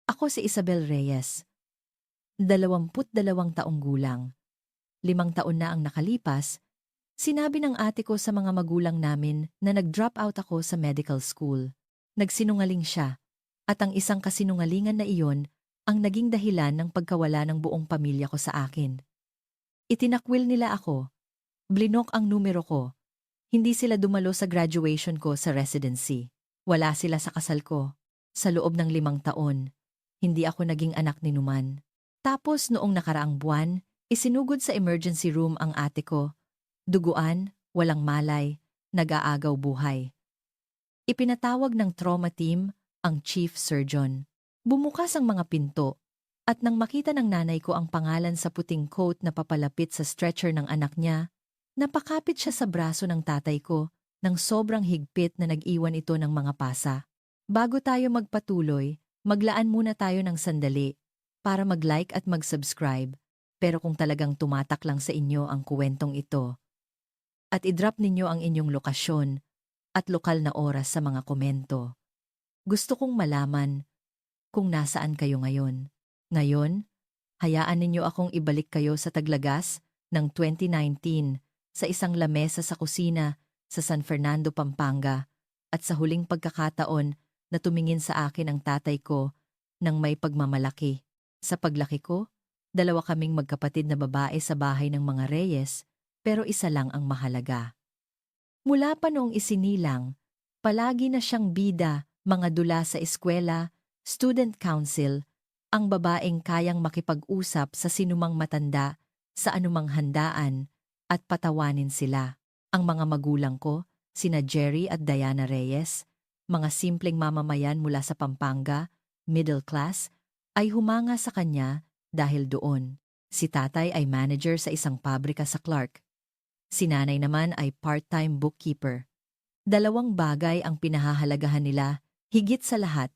Ako si Isabel Reyes, 22 taong gulang. 5 taon na ang nakalipas, sinabi ng ate ko sa mga magulang namin na nag-drop out ako sa medical school. Nagsinungaling siya, at ang isang kasinungalingan na iyon ang naging dahilan ng pagkawala ng buong pamilya ko sa akin. Itinakwil nila ako, blinok ang numero ko, hindi sila dumalo sa graduation ko sa residency. Wala sila sa kasal ko. Sa loob ng 5 taon, hindi ako naging anak ni Numan. Tapos noong nakaraang buwan, isinugod sa emergency room ang ate ko. Duguan, walang malay, nag-aagaw buhay. Ipinatawag ng trauma team ang chief surgeon. Bumukas ang mga pinto, at nang makita ng nanay ko ang pangalan sa puting coat na papalapit sa stretcher ng anak niya, napakapit siya sa braso ng tatay ko nang sobrang higpit na nag-iwan ito ng mga pasa. Bago tayo magpatuloy, maglaan muna tayo ng sandali para mag-like at mag-subscribe. Pero kung talagang tumatak lang sa inyo ang kuwentong ito, at i-drop ninyo ang inyong lokasyon at lokal na oras sa mga komento. Gusto kong malaman kung nasaan kayo ngayon. Ngayon, hayaan ninyo akong ibalik kayo sa Taglagas ng 2019 sa isang lamesa sa kusina sa San Fernando, Pampanga, at sa huling pagkakataon na tumingin sa akin ang tatay ko nang may pagmamalaki. Sa paglaki ko, 2 kaming magkapatid na babae sa bahay ng mga Reyes, pero isa lang ang mahalaga. Mula pa noong isinilang, palagi na siyang bida, mga dula sa eskwela, student council, ang babaeng kayang makipag-usap sa sinumang matanda, sa anumang handaan, at patawanin sila. Ang mga magulang ko, sina Jerry at Diana Reyes, mga simpleng mamamayan mula sa Pampanga, middle class, ay humanga sa kanya dahil doon. Si tatay ay manager sa isang pabrika sa Clark. Si nanay naman ay part-time bookkeeper. 2 bagay ang pinahahalagahan nila, higit sa lahat.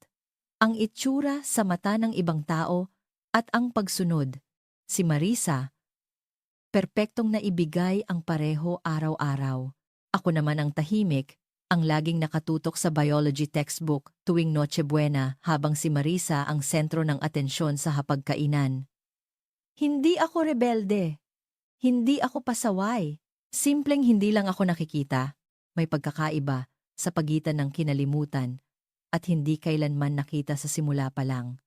Ang itsura sa mata ng ibang tao at ang pagsunod. Si Marisa, perpektong naibigay ang pareho araw-araw. Ako naman ang tahimik, ang laging nakatutok sa biology textbook tuwing Noche Buena habang si Marisa ang sentro ng atensyon sa hapagkainan. Hindi ako rebelde. Hindi ako pasaway. Simpleng hindi lang ako nakikita. May pagkakaiba sa pagitan ng kinalimutan at hindi kailanman nakita sa simula pa lang.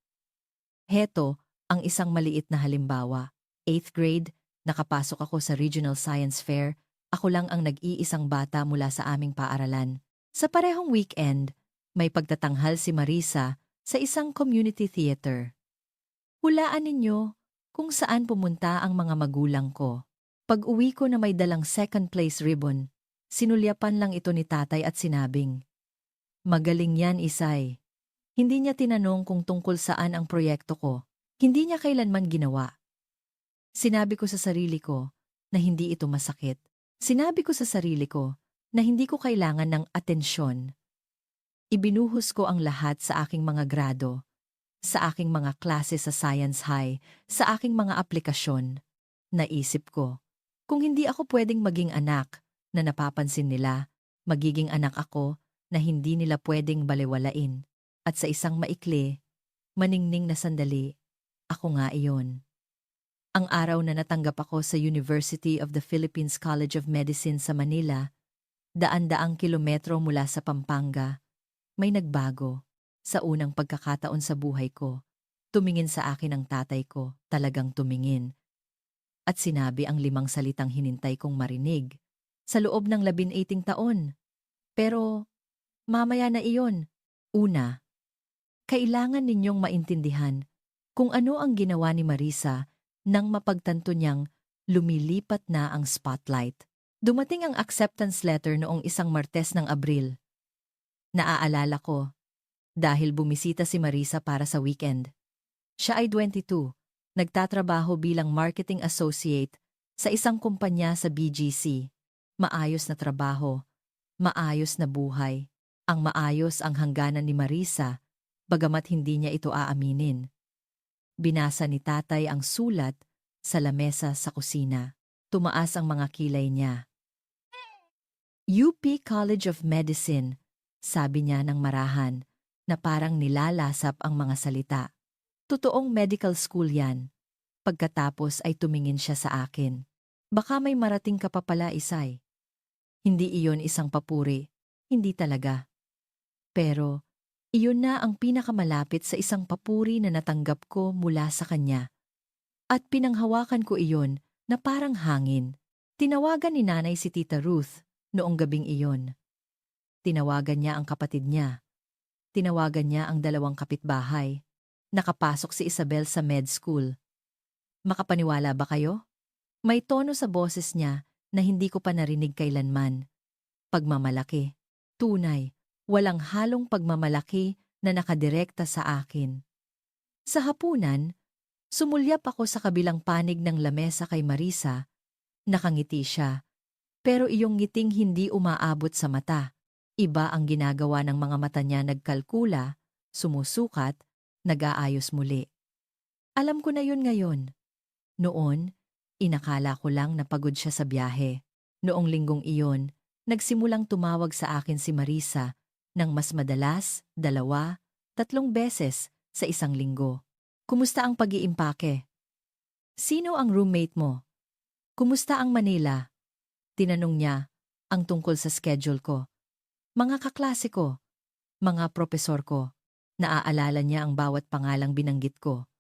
Heto ang isang maliit na halimbawa. 8th grade, nakapasok ako sa Regional Science Fair. Ako lang ang nag-iisang bata mula sa aming paaralan. Sa parehong weekend, may pagtatanghal si Marisa sa isang community theater. Hulaan ninyo kung saan pumunta ang mga magulang ko. Pag-uwi ko na may dalang second place ribbon, sinulyapan lang ito ni tatay at sinabing, "Magaling yan, Isay." Hindi niya tinanong kung tungkol saan ang proyekto ko. Hindi niya kailanman ginawa. Sinabi ko sa sarili ko na hindi ito masakit. Sinabi ko sa sarili ko na hindi ko kailangan ng atensyon. Ibinuhos ko ang lahat sa aking mga grado, sa aking mga klase sa Science High, sa aking mga aplikasyon. Naisip ko, kung hindi ako pwedeng maging anak na napapansin nila, magiging anak ako na hindi nila pwedeng balewalain. At sa isang maikli, maningning na sandali, ako nga iyon. Ang araw na natanggap ako sa University of the Philippines College of Medicine sa Manila, daan-daang kilometro mula sa Pampanga, may nagbago. Sa unang pagkakataon sa buhay ko, tumingin sa akin ang tatay ko, talagang tumingin. At sinabi ang 5 salitang hinintay kong marinig sa loob ng 18 taon. Pero mamaya na iyon. Una, kailangan ninyong maintindihan kung ano ang ginawa ni Marisa nang mapagtanto niyang lumilipat na ang spotlight. Dumating ang acceptance letter noong isang Martes ng Abril. Naaalala ko dahil bumisita si Marisa para sa weekend. Siya ay 22, nagtatrabaho bilang marketing associate sa isang kumpanya sa BGC. Maayos na trabaho, maayos na buhay. Ang maayos ang hangganan ni Marisa, bagamat hindi niya ito aaminin. Binasa ni tatay ang sulat sa lamesa sa kusina. Tumaas ang mga kilay niya. UP College of Medicine, sabi niya ng marahan, na parang nilalasap ang mga salita. Totoong medical school yan. Pagkatapos ay tumingin siya sa akin. Baka may marating ka pa pala, Isay. Hindi iyon isang papuri. Hindi talaga. Pero, iyon na ang pinakamalapit sa isang papuri na natanggap ko mula sa kanya. At pinanghawakan ko iyon na parang hangin. Tinawagan ni nanay si Tita Ruth noong gabing iyon. Tinawagan niya ang kapatid niya. Tinawagan niya ang 2 kapitbahay. Nakapasok si Isabel sa med school. Makapaniwala ba kayo? May tono sa boses niya na hindi ko pa narinig kailanman. Pagmamalaki. Tunay. Walang halong pagmamalaki na nakadirekta sa akin. Sa hapunan, sumulyap ako sa kabilang panig ng lamesa kay Marisa. Nakangiti siya. Pero iyong ngiting hindi umaabot sa mata. Iba ang ginagawa ng mga mata niya, nagkalkula, sumusukat, nag-aayos muli. Alam ko na yun ngayon. Noon, inakala ko lang na pagod siya sa biyahe. Noong linggong iyon, nagsimulang tumawag sa akin si Marisa ng mas madalas, 2, 3 beses sa isang linggo. Kumusta ang pag-iimpake? Sino ang roommate mo? Kumusta ang Manila? Tinanong niya ang tungkol sa schedule ko. Mga kaklase ko, mga propesor ko, naaalala niya ang bawat pangalang binanggit ko.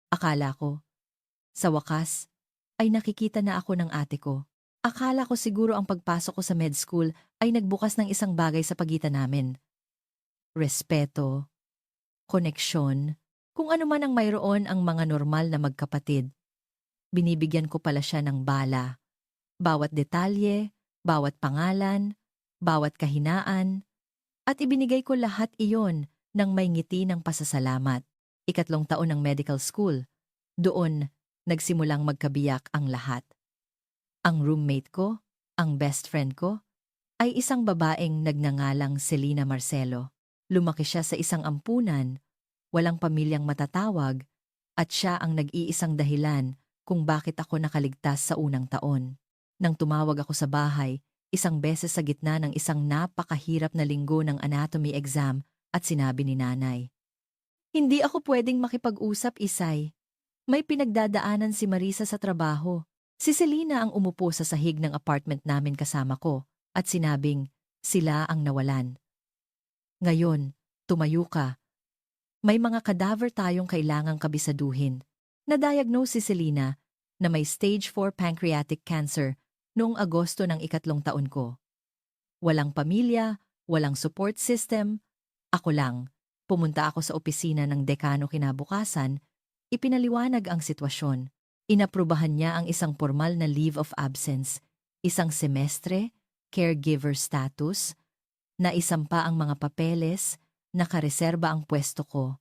Akala ko, sa wakas, ay nakikita na ako ng ate ko. Akala ko siguro ang pagpasok ko sa med school ay nagbukas ng isang bagay sa pagitan namin. Respeto, koneksyon, kung ano man ang mayroon ang mga normal na magkapatid. Binibigyan ko pala siya ng bala. Bawat detalye, bawat pangalan, bawat kahinaan, at ibinigay ko lahat iyon ng may ngiti ng pasasalamat. 3 taon ng medical school. Doon, nagsimulang magkabiyak ang lahat. Ang roommate ko, ang best friend ko, ay isang babaeng nagngangalang Selena Marcelo. Lumaki siya sa isang ampunan, walang pamilyang matatawag, at siya ang nag-iisang dahilan kung bakit ako nakaligtas sa unang taon. Nang tumawag ako sa bahay, isang beses sa gitna ng isang napakahirap na linggo ng anatomy exam, at sinabi ni nanay, "Hindi ako pwedeng makipag-usap, Isay. May pinagdadaanan si Marisa sa trabaho." Si Selena ang umupo sa sahig ng apartment namin kasama ko at sinabing sila ang nawalan. "Ngayon, tumayo ka. May mga cadaver tayong kailangang kabisaduhin." Na-diagnose si Selena na may stage 4 pancreatic cancer noong Agosto ng 3 taon ko. Walang pamilya, walang support system. Ako lang. Pumunta ako sa opisina ng dekano kinabukasan. Ipinaliwanag ang sitwasyon. Inaprubahan niya ang isang formal na leave of absence, isang semestre, caregiver status, naisampa ang mga papeles, nakareserba ang pwesto ko.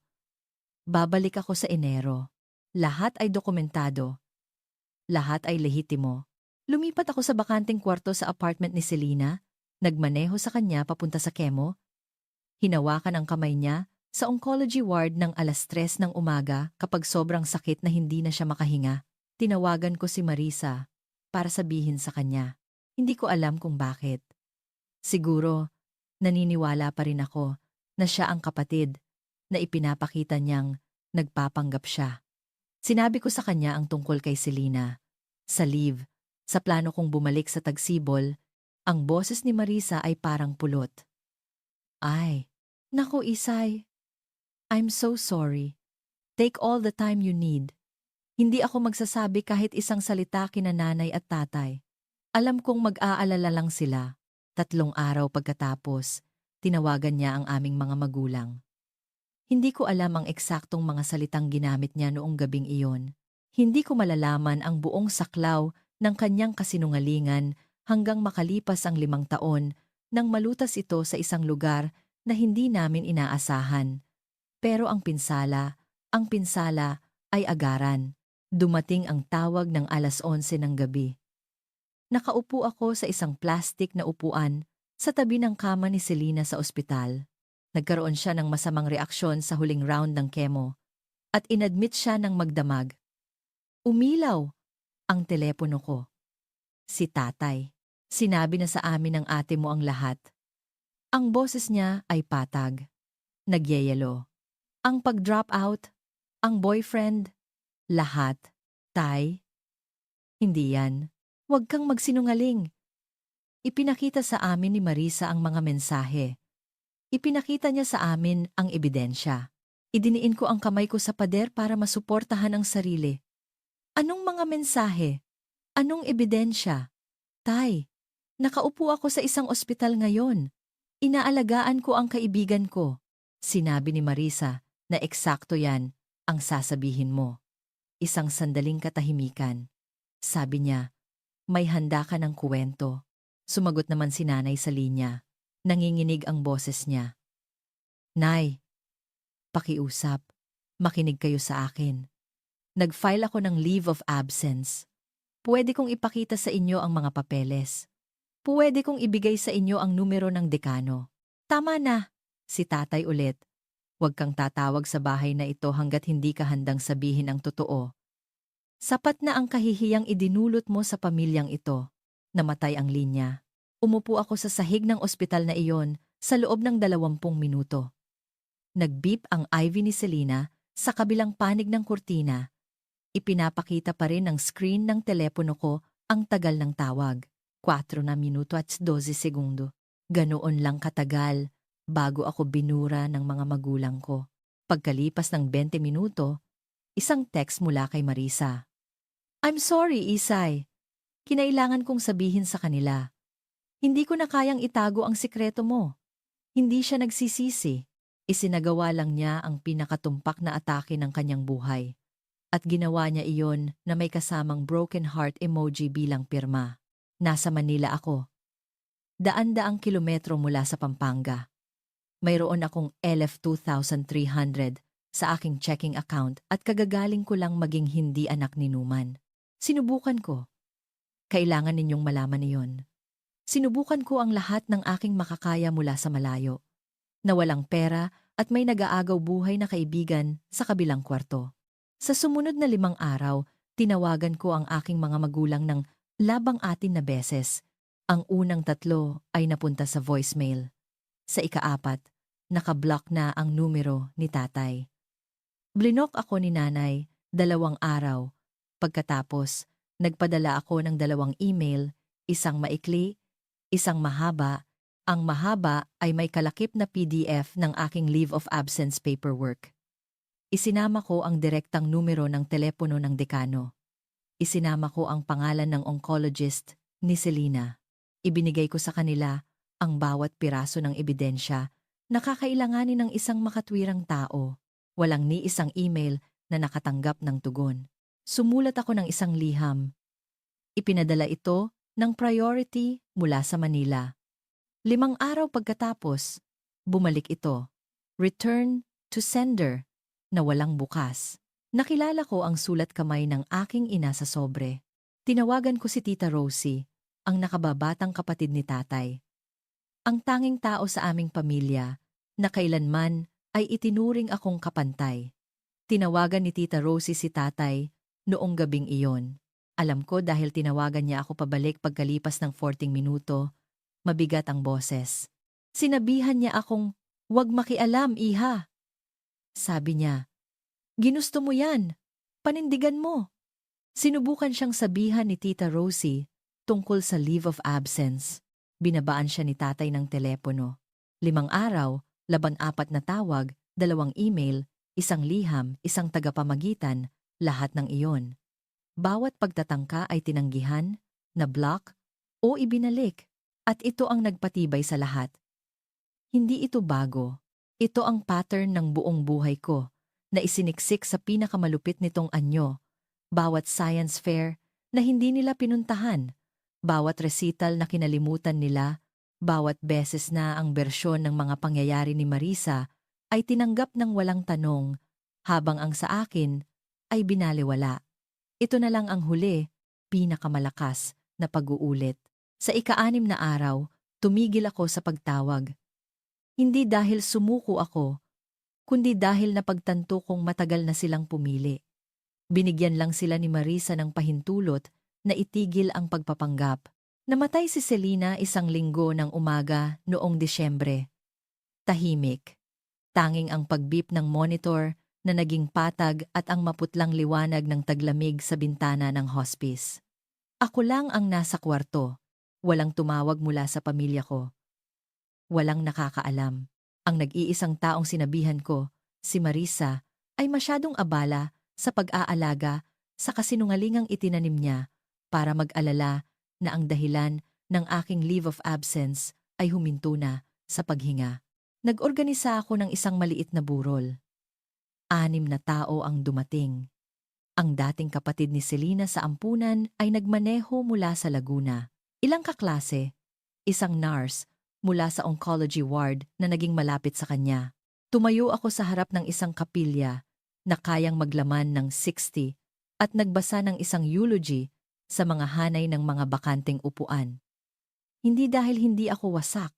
Babalik ako sa Enero. Lahat ay dokumentado. Lahat ay lehitimo. Lumipat ako sa bakanteng kwarto sa apartment ni Selena, nagmaneho sa kanya papunta sa kemo. Hinawakan ang kamay niya sa oncology ward ng 3:00 ng umaga kapag sobrang sakit na hindi na siya makahinga. Tinawagan ko si Marisa para sabihin sa kanya. Hindi ko alam kung bakit. Siguro, naniniwala pa rin ako na siya ang kapatid na ipinapakita niyang nagpapanggap siya. Sinabi ko sa kanya ang tungkol kay Selena. Sa leave, sa plano kong bumalik sa Tagsibol, ang boses ni Marisa ay parang pulot. "Ay, naku Isay. I'm so sorry. Take all the time you need. Hindi ako magsasabi kahit isang salita kina nanay at tatay. Alam kong mag-aalala lang sila." 3 araw pagkatapos, tinawagan niya ang aming mga magulang. Hindi ko alam ang eksaktong mga salitang ginamit niya noong gabing iyon. Hindi ko malalaman ang buong saklaw ng kanyang kasinungalingan hanggang makalipas ang 5 taon nang malutas ito sa isang lugar na hindi namin inaasahan. Pero ang pinsala ay agaran. Dumating ang tawag ng 11:00 ng gabi. Nakaupo ako sa isang plastik na upuan sa tabi ng kama ni Selena sa ospital. Nagkaroon siya ng masamang reaksyon sa huling round ng chemo at inadmit siya ng magdamag. Umilaw ang telepono ko. Si tatay. Sinabi na sa amin ng ate mo ang lahat. Ang boses niya ay patag. Nagyayelo. Ang pag-drop out, Ang boyfriend? Lahat? Tay? Hindi yan. Huwag kang magsinungaling. Ipinakita sa amin ni Marisa ang mga mensahe. Ipinakita niya sa amin ang ebidensya. Idiniin ko ang kamay ko sa pader para masuportahan ang sarili. Anong mga mensahe? Anong ebidensya? Tay, nakaupo ako sa isang ospital ngayon. Inaalagaan ko ang kaibigan ko. Sinabi ni Marisa na eksakto yan ang sasabihin mo. Isang sandaling katahimikan. Sabi niya, may handa ka ng kuwento. Sumagot naman si nanay sa linya. Nanginginig ang boses niya. Nay, pakiusap. Makinig kayo sa akin. Nag-file ako ng leave of absence. Pwede kong ipakita sa inyo ang mga papeles. Pwede kong ibigay sa inyo ang numero ng dekano. Tama na, si tatay ulit. Huwag kang tatawag sa bahay na ito hanggat hindi ka handang sabihin ang totoo. Sapat na ang kahihiyang idinulot mo sa pamilyang ito. Namatay ang linya. Umupo ako sa sahig ng ospital na iyon sa loob ng 20 minuto. Nag-beep ang IV ni Selena sa kabilang panig ng kurtina. Ipinapakita pa rin ng screen ng telepono ko ang tagal ng tawag. 4 na minuto at 12 segundo. Ganoon lang katagal bago ako binura ng mga magulang ko. Pagkalipas ng 20 minuto, isang text mula kay Marisa. I'm sorry, Isay. Kinailangan kong sabihin sa kanila. Hindi ko na kayang itago ang sikreto mo. Hindi siya nagsisisi. Isinagawa lang niya ang pinakatumpak na atake ng kanyang buhay. At ginawa niya iyon na may kasamang broken heart emoji bilang pirma. Nasa Manila ako. Daan-daang kilometro mula sa Pampanga. Mayroon akong LF2,300 sa aking checking account at kagagaling ko lang maging hindi anak ni Numan. Sinubukan ko. Kailangan ninyong malaman iyon. Sinubukan ko ang lahat ng aking makakaya mula sa malayo. Na walang pera at may nag-aagaw buhay na kaibigan sa kabilang kwarto. Sa sumunod na 5 araw, tinawagan ko ang aking mga magulang ng labang atin na beses. Ang unang 3 ay napunta sa voicemail. Sa ika-4, nakablock na ang numero ni tatay. Blinok ako ni nanay 2 araw. Pagkatapos, nagpadala ako ng 2 email, isang maikli, isang mahaba. Ang mahaba ay may kalakip na PDF ng aking leave of absence paperwork. Isinama ko ang direktang numero ng telepono ng dekano. Isinama ko ang pangalan ng oncologist ni Selena. Ibinigay ko sa kanila ang bawat piraso ng ebidensya na kakailanganin ng isang makatwirang tao. Walang ni isang email na nakatanggap ng tugon. Sumulat ako ng isang liham. Ipinadala ito ng priority mula sa Manila. 5 araw pagkatapos, bumalik ito. Return to sender na walang bukas. Nakilala ko ang sulat kamay ng aking ina sa sobre. Tinawagan ko si Tita Rosie, ang nakababatang kapatid ni tatay. Ang tanging tao sa aming pamilya na kailanman ay itinuring akong kapantay. Tinawagan ni Tita Rosie si tatay noong gabing iyon. Alam ko dahil tinawagan niya ako pabalik pagkalipas ng 40 minuto, mabigat ang boses. Sinabihan niya akong, "Huwag makialam, iha." Sabi niya, "Ginusto mo yan. Panindigan mo." Sinubukan siyang sabihan ni Tita Rosie tungkol sa leave of absence. Binabaan siya ni tatay ng telepono. 5 araw, 14 na tawag, 2 email, isang liham, isang tagapamagitan, lahat ng iyon. Bawat pagtatangka ay tinanggihan, na-block, o ibinalik. At ito ang nagpatibay sa lahat. Hindi ito bago. Ito ang pattern ng buong buhay ko na isiniksik sa pinakamalupit nitong anyo. Bawat science fair na hindi nila pinuntahan, bawat recital na kinalimutan nila, bawat beses na ang bersyon ng mga pangyayari ni Marisa ay tinanggap ng walang tanong, habang ang sa akin ay binaliwala. Ito na lang ang huli, pinakamalakas na pag-uulit. Sa ika-6 na araw, tumigil ako sa pagtawag. Hindi dahil sumuko ako, kundi dahil napagtanto kong matagal na silang pumili. Binigyan lang sila ni Marisa ng pahintulot na itigil ang pagpapanggap. Namatay si Selena 1 linggo ng umaga noong Disyembre. Tahimik. Tanging ang pag-beep ng monitor na naging patag at ang maputlang liwanag ng taglamig sa bintana ng hospice. Ako lang ang nasa kwarto. Walang tumawag mula sa pamilya ko. Walang nakakaalam. Ang nag-iisang taong sinabihan ko, si Marisa, ay masyadong abala sa pag-aalaga sa kasinungalingang itinanim niya para mag-alala na ang dahilan ng aking leave of absence ay huminto na sa paghinga. Nag-organisa ako ng isang maliit na burol. 6 na tao ang dumating. Ang dating kapatid ni Selena sa ampunan ay nagmaneho mula sa Laguna. Ilang kaklase, isang nurse mula sa oncology ward na naging malapit sa kanya. Tumayo ako sa harap ng isang kapilya na kayang maglaman ng 60 at nagbasa ng isang eulogy sa mga hanay ng mga bakanteng upuan. Hindi dahil hindi ako wasak,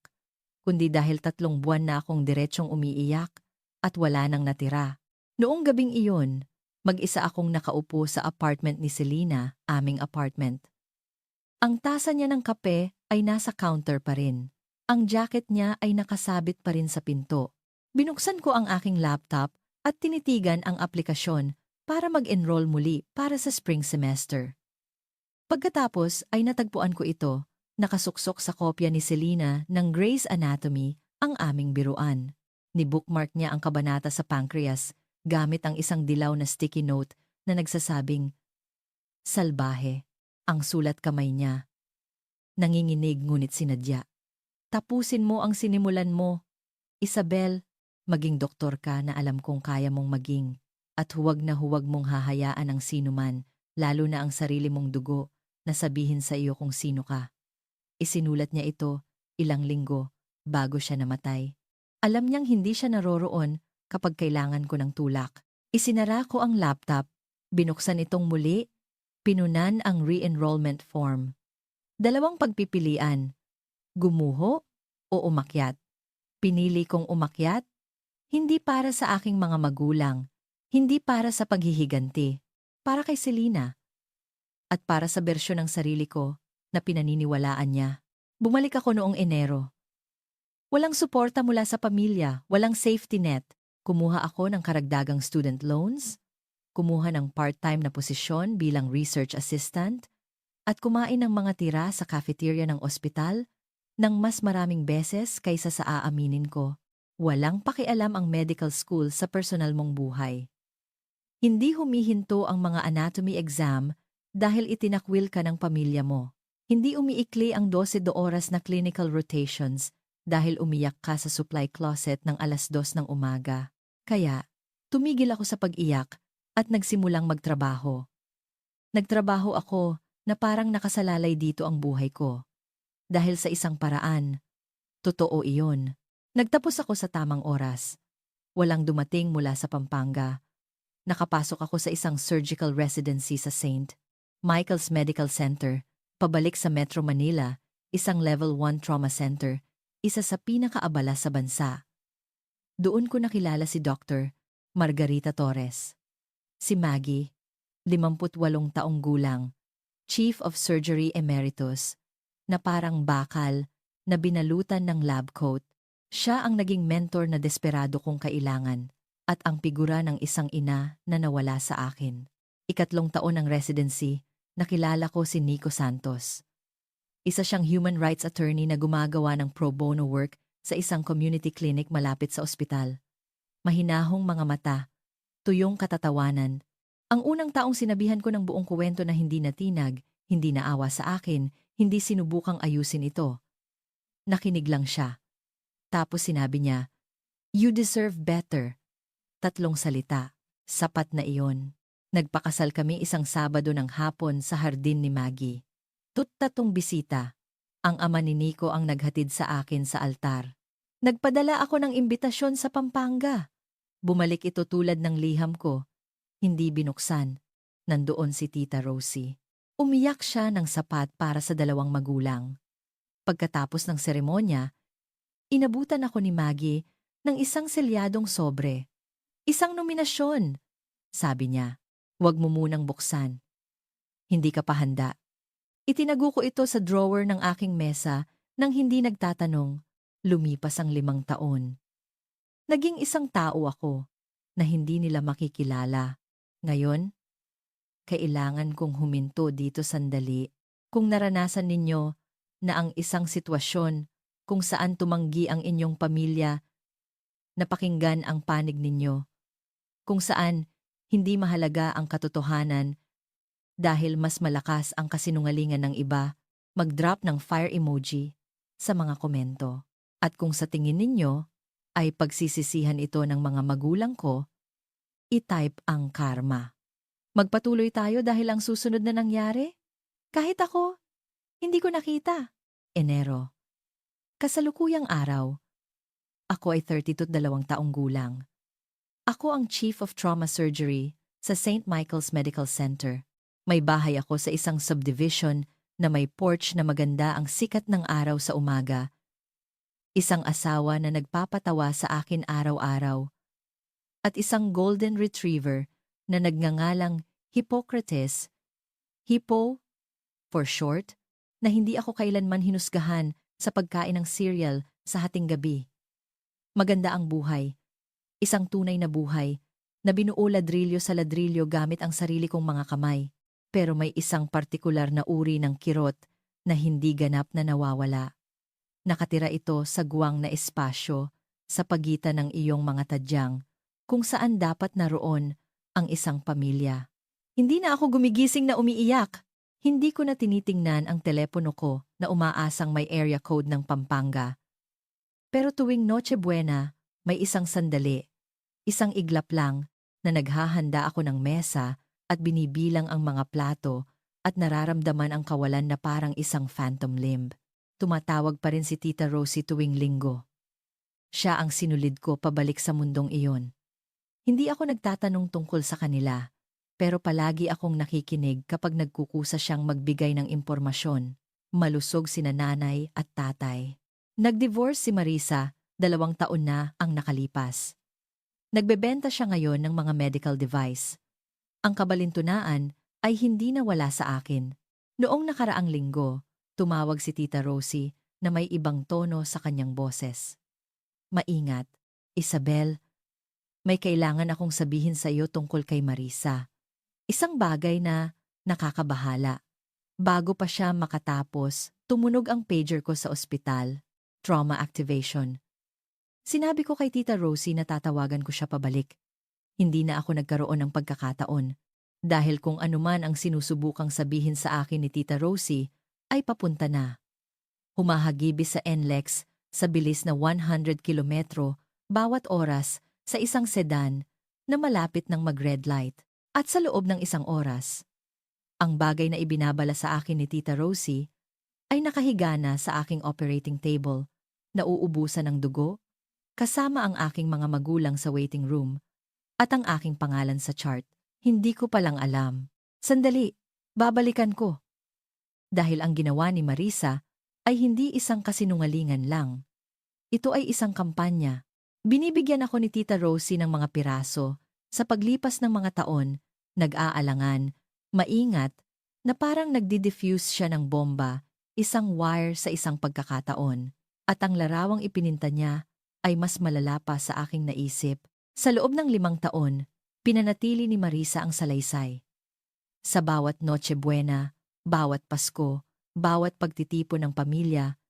kundi dahil 3 buwan na akong diretsong umiiyak at wala nang natira. Noong gabing iyon, mag-isa akong nakaupo sa apartment ni Selena, aming apartment. Ang tasa niya ng kape ay nasa counter pa rin. Ang jacket niya ay nakasabit pa rin sa pinto. Binuksan ko ang aking laptop at tinitigan ang aplikasyon para mag-enroll muli para sa spring semester. Pagkatapos ay natagpuan ko ito, nakasuksok sa kopya ni Selena ng Grey's Anatomy, ang aming biruan. Ni-bookmark niya ang kabanata sa pancreas gamit ang isang dilaw na sticky note na nagsasabing, "Salbahe," ang sulat kamay niya. Nanginginig ngunit sinadya. "Tapusin mo ang sinimulan mo. Isabel, maging doktor ka na alam kong kaya mong maging, at huwag na huwag mong hahayaan ang sinuman, lalo na ang sarili mong dugo, na sabihin sa iyo kung sino ka." Isinulat niya ito 2 linggo bago siya namatay. Alam niyang hindi siya naroroon kapag kailangan ko ng tulak. Isinara ko ang laptop, binuksan itong muli, pinunan ang re-enrollment form. 2 pagpipilian, gumuho o umakyat. Pinili kong umakyat, hindi para sa aking mga magulang, hindi para sa paghihiganti, para kay Selena, at para sa bersyon ng sarili ko na pinaniniwalaan niya. Bumalik ako noong Enero. Walang suporta mula sa pamilya, walang safety net. Kumuha ako ng karagdagang student loans, kumuha ng part-time na posisyon bilang research assistant, at kumain ng mga tira sa cafeteria ng ospital ng mas maraming beses kaysa sa aaminin ko. Walang pakialam ang medical school sa personal mong buhay. Hindi humihinto ang mga anatomy exam dahil itinakwil ka ng pamilya mo. Hindi umiikli ang 12 oras na clinical rotations dahil umiyak ka sa supply closet ng 2:00 ng umaga. Kaya, tumigil ako sa pag-iyak at nagsimulang magtrabaho. Nagtrabaho ako na parang nakasalalay dito ang buhay ko. Dahil sa isang paraan, totoo iyon. Nagtapos ako sa tamang oras. Walang dumating mula sa Pampanga. Nakapasok ako sa isang surgical residency sa St. Michael's Medical Center, pabalik sa Metro Manila, isang level 1 trauma center, isa sa pinakaabala sa bansa. Doon ko nakilala si Dr. Margarita Torres. Si Maggie, 58 taong gulang, Chief of Surgery Emeritus, na parang bakal na binalutan ng lab coat. Siya ang naging mentor na desperado kong kailangan at ang figura ng isang ina na nawala sa akin. 3 taon ng residency, nakilala ko si Nico Santos. Isa siyang human rights attorney na gumagawa ng pro bono work sa isang community clinic malapit sa ospital. Mahinahong mga mata, tuyong katatawanan. Ang unang taong sinabihan ko ng buong kwento na hindi natinag, hindi naawa sa akin, hindi sinubukang ayusin ito. Nakinig lang siya. Tapos sinabi niya, "You deserve better." 3 salita. Sapat na iyon. Nagpakasal kami isang Sabado ng hapon sa hardin ni Maggie. Tatong bisita. Ang ama ni Nico ang naghatid sa akin sa altar. Nagpadala ako ng imbitasyon sa Pampanga. Bumalik ito tulad ng liham ko. Hindi binuksan. Nandoon si Tita Rosie. Umiyak siya ng sapat para sa 2 magulang. Pagkatapos ng seremonya, inabutan ako ni Maggie ng isang selyadong sobre. "Isang nominasyon," sabi niya. "Huwag mo munang buksan. Hindi ka pa handa." Itinago ko ito sa drawer ng aking mesa nang hindi nagtatanong. Lumipas ang 5 taon. Naging isang tao ako. na hindi nila makikilala. Ngayon, kailangan kong huminto dito sandali. Kung naranasan ninyo na ang isang sitwasyon kung saan tumanggi ang inyong pamilya, napakinggan ang panig ninyo, kung saan hindi mahalaga ang katotohanan dahil mas malakas ang kasinungalingan ng iba, mag-drop ng fire emoji sa mga komento. At kung sa tingin ninyo ay pagsisisihan ito ng mga magulang ko, i-type ang karma. Magpatuloy tayo dahil ang susunod na nangyari? Kahit ako, hindi ko nakita. Enero. Kasalukuyang araw. Ako ay 32 taong gulang. Ako ang Chief of Trauma Surgery sa St. Michael's Medical Center. May bahay ako sa isang subdivision na may porch na maganda ang sikat ng araw sa umaga. Isang asawa na nagpapatawa sa akin araw-araw. At isang golden retriever na nagngangalang Hippocrates, Hippo, for short, na hindi ako kailanman hinusgahan sa pagkain ng cereal sa hating gabi. Maganda ang buhay. Isang tunay na buhay na binuo ladrilyo sa ladrilyo gamit ang sarili kong mga kamay. Pero may isang partikular na uri ng kirot na hindi ganap na nawawala. Nakatira ito sa guwang na espasyo sa pagitan ng iyong mga tadyang kung saan dapat naroon ang isang pamilya. Hindi na ako gumigising na umiiyak. Hindi ko na tinitingnan ang telepono ko na umaasang may area code ng Pampanga. Pero tuwing Noche Buena, may isang sandali, isang iglap lang na naghahanda ako ng mesa at binibilang ang mga plato at nararamdaman ang kawalan na parang isang phantom limb. Tumatawag pa rin si Tita Rosie tuwing linggo. Siya ang sinulid ko pabalik sa mundong iyon. Hindi ako nagtatanong tungkol sa kanila, pero palagi akong nakikinig kapag nagkukusa siyang magbigay ng impormasyon. Malusog sina nanay at tatay. Nag-divorce si Marisa, 2 taon na ang nakalipas. Nagbebenta siya ngayon ng mga medical device. Ang kabalintunaan ay hindi nawala sa akin. Noong nakaraang linggo, tumawag si Tita Rosie na may ibang tono sa kanyang boses. Maingat, Isabel, may kailangan akong sabihin sa iyo tungkol kay Marisa. Isang bagay na nakakabahala. Bago pa siya makatapos, tumunog ang pager ko sa ospital. Trauma activation. Sinabi ko kay Tita Rosie na tatawagan ko siya pabalik. Hindi na ako nagkaroon ng pagkakataon. Dahil kung anuman ang sinusubukang sabihin sa akin ni Tita Rosie, ay papunta na. Humahagibis sa NLEX sa bilis na 100 kilometro bawat oras sa isang sedan na malapit ng mag-red light. At sa loob ng isang oras, ang bagay na ibinabala sa akin ni Tita Rosie ay nakahiga na sa aking operating table, nauubusan ng dugo, kasama ang aking mga magulang sa waiting room, at ang aking pangalan sa chart. Hindi ko palang alam. Sandali, babalikan ko. Dahil ang ginawa ni Marisa ay hindi isang kasinungalingan lang. Ito ay isang kampanya. Binibigyan ako ni Tita Rosie ng mga piraso. Sa paglipas ng mga taon, nag-aalangan, maingat, na parang nagdi-diffuse siya ng bomba, isang wire sa isang pagkakataon. At ang larawang ipininta niya ay mas malala pa sa aking naisip. Sa loob ng 5 taon, pinanatili ni Marisa ang salaysay. Sa bawat Noche Buena, bawat Pasko, bawat pagtitipon ng pamilya,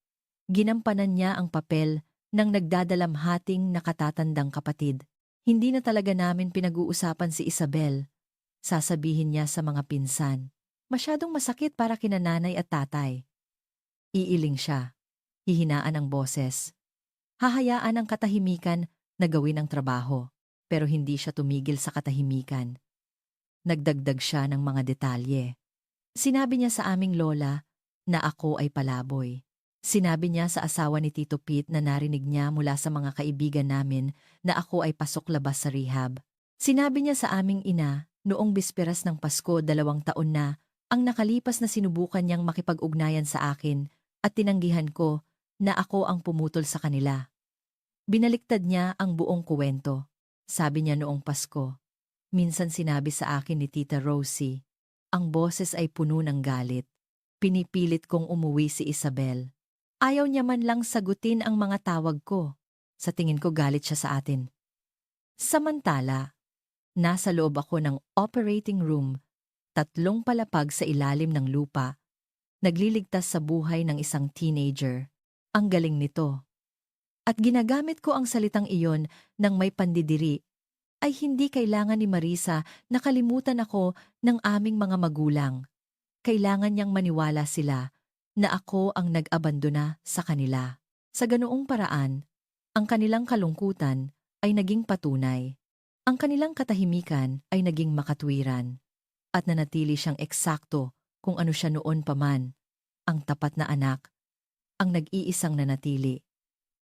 ginampanan niya ang papel ng nagdadalamhating nakatatandang kapatid. Hindi na talaga namin pinag-uusapan si Isabel. Sasabihin niya sa mga pinsan. Masyadong masakit para kina nanay at tatay. Iiling siya. Hihinaan ang boses. Hahayaan ang katahimikan na gawin ang trabaho. Pero hindi siya tumigil sa katahimikan. Nagdagdag siya ng mga detalye. Sinabi niya sa aming lola na ako ay palaboy. Sinabi niya sa asawa ni Tito Pete na narinig niya mula sa mga kaibigan namin na ako ay pasok-labas sa rehab. Sinabi niya sa aming ina noong bisperas ng Pasko 2 taon na ang nakalipas na sinubukan niyang makipag-ugnayan sa akin at tinanggihan ko na ako ang pumutol sa kanila. Binaliktad niya ang buong kuwento. Sabi niya noong Pasko. Minsan sinabi sa akin ni Tita Rosie, ang boses ay puno ng galit. Pinipilit kong umuwi si Isabel. Ayaw niya man lang sagutin ang mga tawag ko. Sa tingin ko galit siya sa atin. Samantala, Nasa loob ako ng operating room, 3 palapag sa ilalim ng lupa, nagliligtas sa buhay ng isang teenager. Ang galing nito. At ginagamit ko ang salitang iyon ng may pandidiri, ay hindi kailangan ni Marisa na kalimutan ako ng aming mga magulang. Kailangan niyang maniwala sila na ako ang nag-abandona sa kanila. Sa ganoong paraan, ang kanilang kalungkutan ay naging patunay. Ang kanilang katahimikan ay naging makatwiran. At nanatili siyang eksakto kung ano siya noon pa man. Ang tapat na anak, ang nag-iisang nanatili.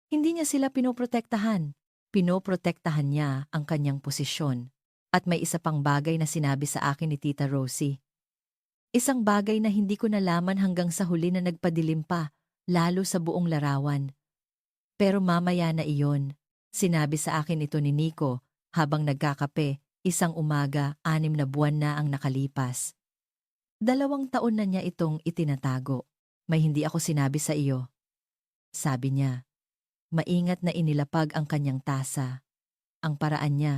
Hindi niya sila pinoprotektahan. Pinoprotektahan niya ang kanyang posisyon. At may isa pang bagay na sinabi sa akin ni Tita Rosie. Isang bagay na hindi ko nalaman hanggang sa huli na nagpadilim pa, lalo sa buong larawan. Pero mamaya na iyon, sinabi sa akin ito ni Nico habang nagkakape, isang umaga, 6 na buwan na ang nakalipas. 2 taon na niya itong itinatago. May hindi ako sinabi sa iyo. Sabi niya. Maingat na inilapag ang kanyang tasa. Ang paraan niya,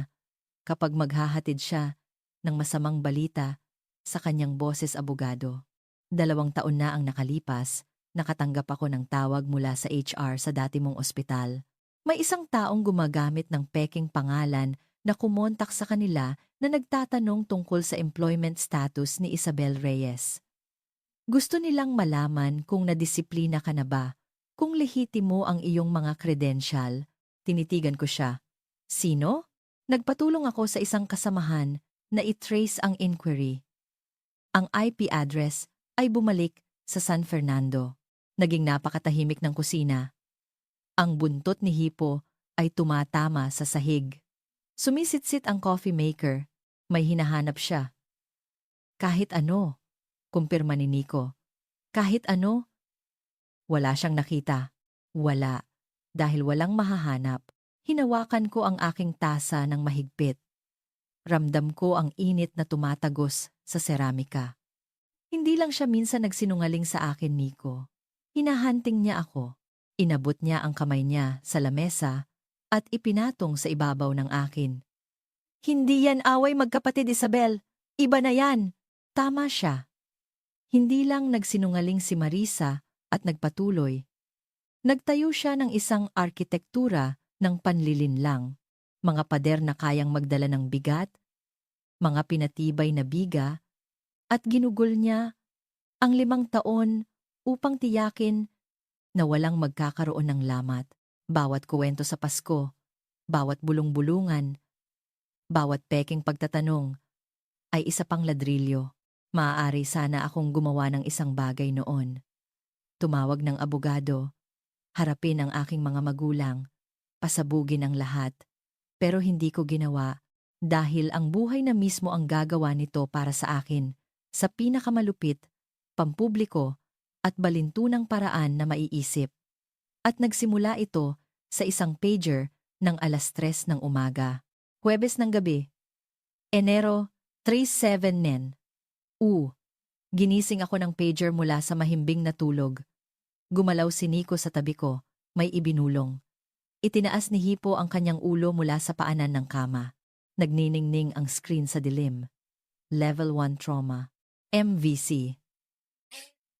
kapag maghahatid siya ng masamang balita sa kanyang boses abogado. 2 taon na ang nakalipas, nakatanggap ako ng tawag mula sa HR sa dati mong ospital. May isang taong gumagamit ng peking pangalan na kumontak sa kanila na nagtatanong tungkol sa employment status ni Isabel Reyes. Gusto nilang malaman kung nadisiplina ka na ba. Kung lehitimo ang iyong mga credential, tinitigan ko siya. Sino? Nagpatulong ako sa isang kasamahan na i-trace ang inquiry. Ang IP address ay bumalik sa San Fernando. Naging napakatahimik ng kusina. Ang buntot ni Hipo ay tumatama sa sahig. Sumisitsit ang coffee maker. May hinahanap siya. Kahit ano, kumpirma ni Nico. Kahit ano, wala siyang nakita. Wala. Dahil walang mahahanap, hinawakan ko ang aking tasa ng mahigpit. Ramdam ko ang init na tumatagos sa seramika. Hindi lang siya minsan nagsinungaling sa akin, Nico. Hinahunting niya ako. Inabot niya ang kamay niya sa lamesa at ipinatong sa ibabaw ng akin. Hindi yan away magkapatid, Isabel. Iba na yan. Tama siya. Hindi lang nagsinungaling si Marisa at nagpatuloy. Nagtayo siya ng isang arkitektura ng panlilinlang. Mga pader na kayang magdala ng bigat, mga pinatibay na biga, at ginugol niya ang 5 taon upang tiyakin na walang magkakaroon ng lamat. Bawat kuwento sa Pasko, bawat bulong-bulungan, bawat peking pagtatanong ay isa pang ladrilyo. Maaari sana akong gumawa ng isang bagay noon. Tumawag ng abogado, harapin ang aking mga magulang, pasabugin ang lahat. Pero hindi ko ginawa dahil ang buhay na mismo ang gagawa nito para sa akin sa pinakamalupit, pampubliko at balintunang paraan na maiisip. At nagsimula ito sa isang pager ng 3:00 ng umaga. Huwebes ng gabi. Enero 37 nen. Ginising ako ng pager mula sa mahimbing na tulog. Gumalaw si Nico sa tabi ko, may ibinulong. Itinaas ni Hipo ang kanyang ulo mula sa paanan ng kama. Nagniningning ang screen sa dilim. Level 1 trauma. MVC.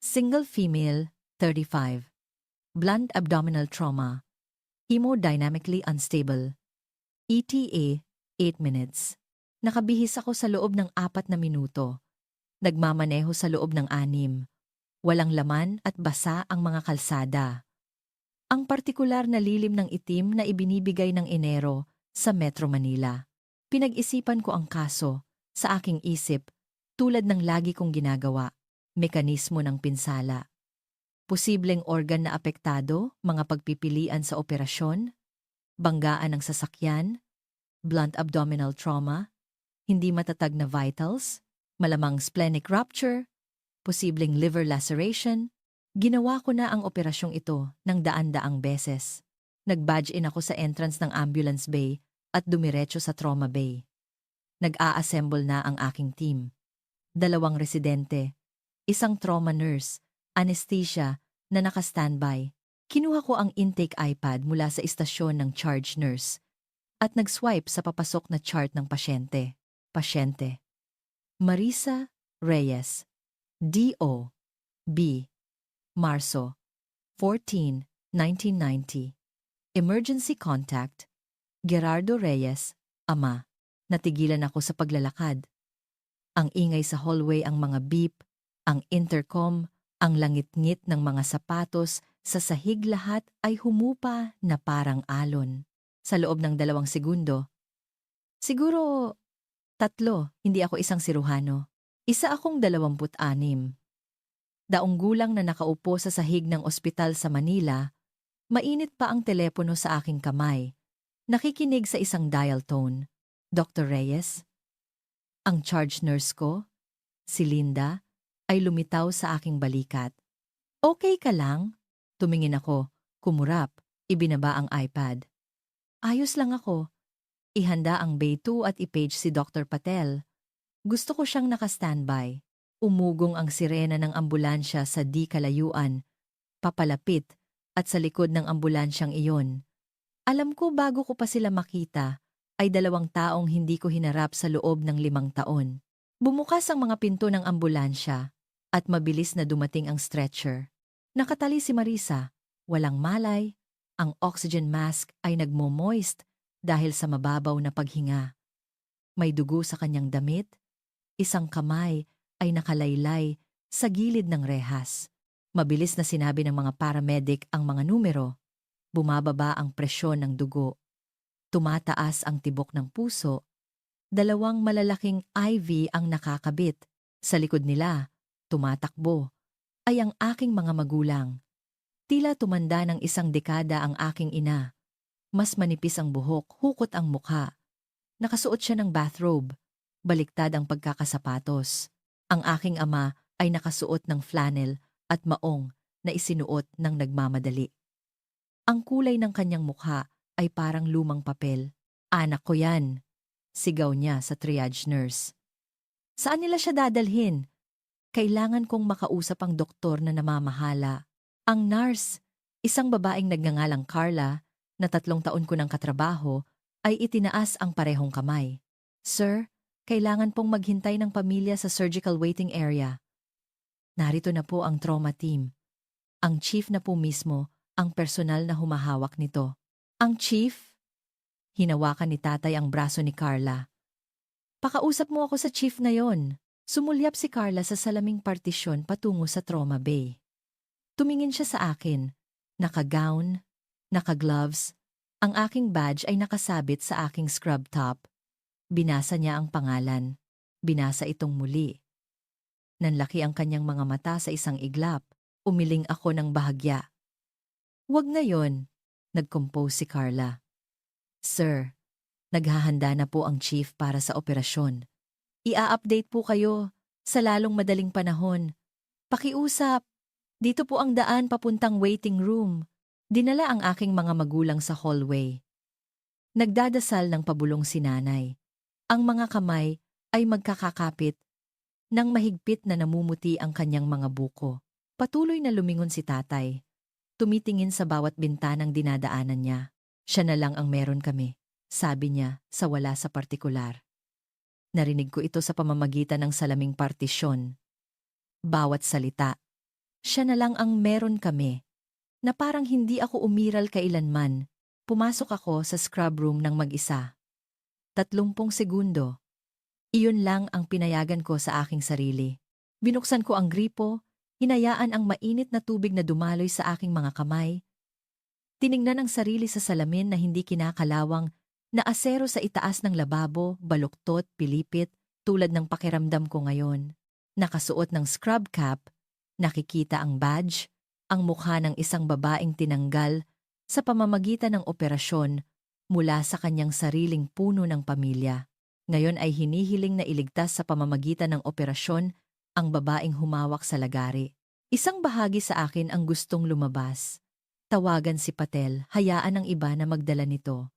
Single female, 35. Blunt abdominal trauma. Hemodynamically unstable. ETA, 8 minutes. Nakabihis ako sa loob ng 4 na minuto. Nagmamaneho sa loob ng 6. Walang laman at basa ang mga kalsada. Ang partikular na lilim ng itim na ibinibigay ng Enero sa Metro Manila. Pinag-isipan ko ang kaso sa aking isip tulad ng lagi kong ginagawa, mekanismo ng pinsala. Posibleng organ na apektado, mga pagpipilian sa operasyon, banggaan ng sasakyan, blunt abdominal trauma, hindi matatag na vitals, malamang splenic rupture, posibleng liver laceration. Ginawa ko na ang operasyong ito ng daan-daang beses. Nag-badge in ako sa entrance ng ambulance bay at dumiretso sa trauma bay. Nag-a-assemble na ang aking team. 2 residente, isang trauma nurse, anesthesia na naka-standby. Kinuha ko ang intake iPad mula sa istasyon ng charge nurse. at nag-swipe sa papasok na chart ng pasyente. Pasyente. Marisa Reyes. D.O. B. Marso 14, 1990. Emergency contact. Gerardo Reyes, ama. Natigilan ako sa paglalakad. Ang ingay sa hallway, ang mga beep, ang intercom, ang langit-ngit ng mga sapatos, sa sahig lahat ay humupa na parang alon. Sa loob ng 2 segundo, siguro 3, hindi ako isang siruhano. Isa akong 26. Daong gulang na nakaupo sa sahig ng ospital sa Manila, mainit pa ang telepono sa aking kamay. Nakikinig sa isang dial tone. Dr. Reyes? Ang charge nurse ko, si Linda, ay lumitaw sa aking balikat. Okay ka lang? Tumingin ako, kumurap, ibinaba ang iPad. Ayos lang ako. Ihanda ang Bay 2 at i-page si Dr. Patel. Gusto ko siyang naka-standby. Umugong ang sirena ng ambulansya sa di kalayuan, papalapit, at sa likod ng ambulansyang iyon. Alam ko bago ko pa sila makita, ay 2 taong hindi ko hinarap sa loob ng 5 taon. Bumukas ang mga pinto ng ambulansya, at mabilis na dumating ang stretcher. Nakatali si Marisa, walang malay, ang oxygen mask ay nagmo-moist dahil sa mababaw na paghinga. May dugo sa kanyang damit, isang kamay ay nakalaylay sa gilid ng rehas. Mabilis na sinabi ng mga paramedic ang mga numero. Bumababa ang presyon ng dugo. Tumataas ang tibok ng puso. 2 malalaking IV ang nakakabit. Sa likod nila, tumatakbo, ay ang aking mga magulang. Tila tumanda ng 1 dekada ang aking ina. Mas manipis ang buhok, hukot ang mukha. Nakasuot siya ng bathrobe, baliktad ang pagkakasapatos. Ang aking ama ay nakasuot ng flannel at maong na isinuot ng nagmamadali. Ang kulay ng kanyang mukha ay parang lumang papel. Anak ko yan, sigaw niya sa triage nurse. Saan nila siya dadalhin? Kailangan kong makausap ang doktor na namamahala. Ang nurse, isang babaeng nagngangalang Carla, na 3 taon ko ng katrabaho, ay itinaas ang parehong kamay. Sir, kailangan pong maghintay ng pamilya sa surgical waiting area. Narito na po ang trauma team. Ang chief na po mismo, ang personal na humahawak nito. Ang chief? Hinawakan ni tatay ang braso ni Carla. Pakausap mo ako sa chief na yon. Sumulyap si Carla sa salaming partisyon patungo sa trauma bay. Tumingin siya sa akin. Naka-gown, naka-gloves. Ang aking badge ay nakasabit sa aking scrub top. Binasa niya ang pangalan. Binasa itong muli. Nanlaki ang kanyang mga mata sa isang iglap. Umiling ako ng bahagya. Wag na yon, nag-compose si Carla. Sir, naghahanda na po ang chief para sa operasyon. Ia-update po kayo sa lalong madaling panahon. Pakiusap, dito po ang daan papuntang waiting room. Dinala ang aking mga magulang sa hallway. Nagdadasal ng pabulong si nanay. Ang mga kamay ay magkakakapit nang mahigpit na namumuti ang kanyang mga buko. Patuloy na lumingon si tatay. Tumitingin sa bawat bintanang dinadaanan niya. Siya na lang ang meron kami, sabi niya sa wala sa partikular. Narinig ko ito sa pamamagitan ng salaming partisyon. Bawat salita. Siya na lang ang meron kami. Na parang hindi ako umiral kailanman. Pumasok ako sa scrub room ng mag-isa. 30 segundo. Iyon lang ang pinayagan ko sa aking sarili. Binuksan ko ang gripo, hinayaan ang mainit na tubig na dumaloy sa aking mga kamay. Tiningnan ang sarili sa salamin na hindi kinakalawang, na asero sa itaas ng lababo, baluktot, pilipit, tulad ng pakiramdam ko ngayon. Nakasuot ng scrub cap, nakikita ang badge, ang mukha ng isang babaeng tinanggal sa pamamagitan ng operasyon mula sa kanyang sariling puno ng pamilya. Ngayon ay hinihiling na iligtas sa pamamagitan ng operasyon ang babaeng humawak sa lagari. Isang bahagi sa akin ang gustong lumabas. Tawagan si Patel, hayaan ang iba na magdala nito.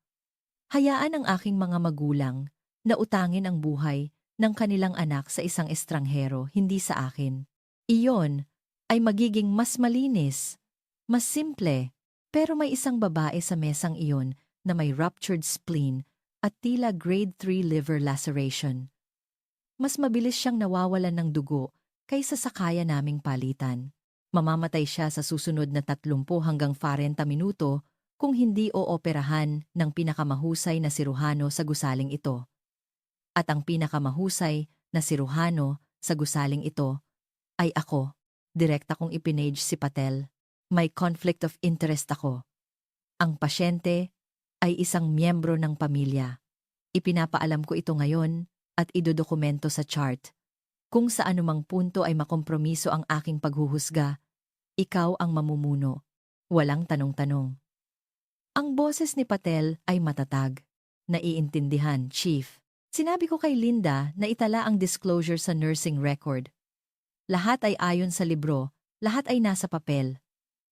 Hayaan ang aking mga magulang na utangin ang buhay ng kanilang anak sa isang estranghero, hindi sa akin. Iyon ay magiging mas malinis, mas simple, pero may isang babae sa mesang iyon na may ruptured spleen at tila grade 3 liver laceration. Mas mabilis siyang nawawalan ng dugo kaysa sa kaya naming palitan. Mamamatay siya sa susunod na 30 hanggang 40 minuto kung hindi ooperahan ng pinakamahusay na siruhano sa gusaling ito. At ang pinakamahusay na siruhano sa gusaling ito ay ako. Direkta kong ipinage si Patel. May conflict of interest ako. Ang pasyente ay isang miyembro ng pamilya. Ipinapaalam ko ito ngayon at idodokumento sa chart. Kung sa anumang punto ay makompromiso ang aking paghuhusga, ikaw ang mamumuno. Walang tanong-tanong. Ang boses ni Patel ay matatag. Naiintindihan, Chief. Sinabi ko kay Linda na itala ang disclosure sa nursing record. Lahat ay ayon sa libro, lahat ay nasa papel.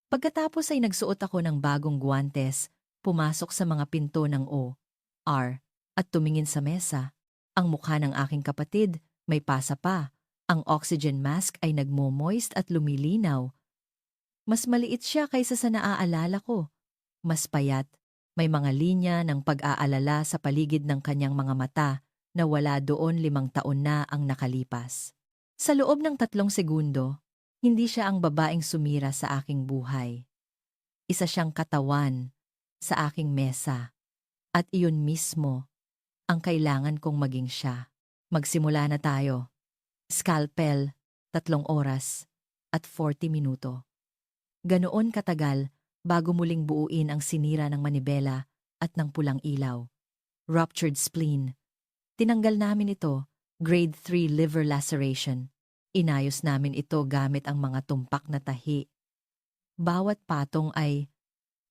Pagkatapos ay nagsuot ako ng bagong guwantes, pumasok sa mga pinto ng O.R. at tumingin sa mesa. Ang mukha ng aking kapatid, may pasa pa. Ang oxygen mask ay nagmo-moist at lumilinaw. Mas maliit siya kaysa sa naaalala ko. Mas payat, may mga linya ng pag-aalala sa paligid ng kanyang mga mata na wala doon 5 taon na ang nakalipas. Sa loob ng 3 segundo, hindi siya ang babaeng sumira sa aking buhay. Isa siyang katawan sa aking mesa. At iyon mismo ang kailangan kong maging siya. Magsimula na tayo. Scalpel, 3 oras at 40 minuto. Ganoon katagal bago muling buuin ang sinira ng manibela at ng pulang ilaw. Ruptured spleen. Tinanggal namin ito, grade 3 liver laceration. Inayos namin ito gamit ang mga tumpak na tahi. Bawat patong ay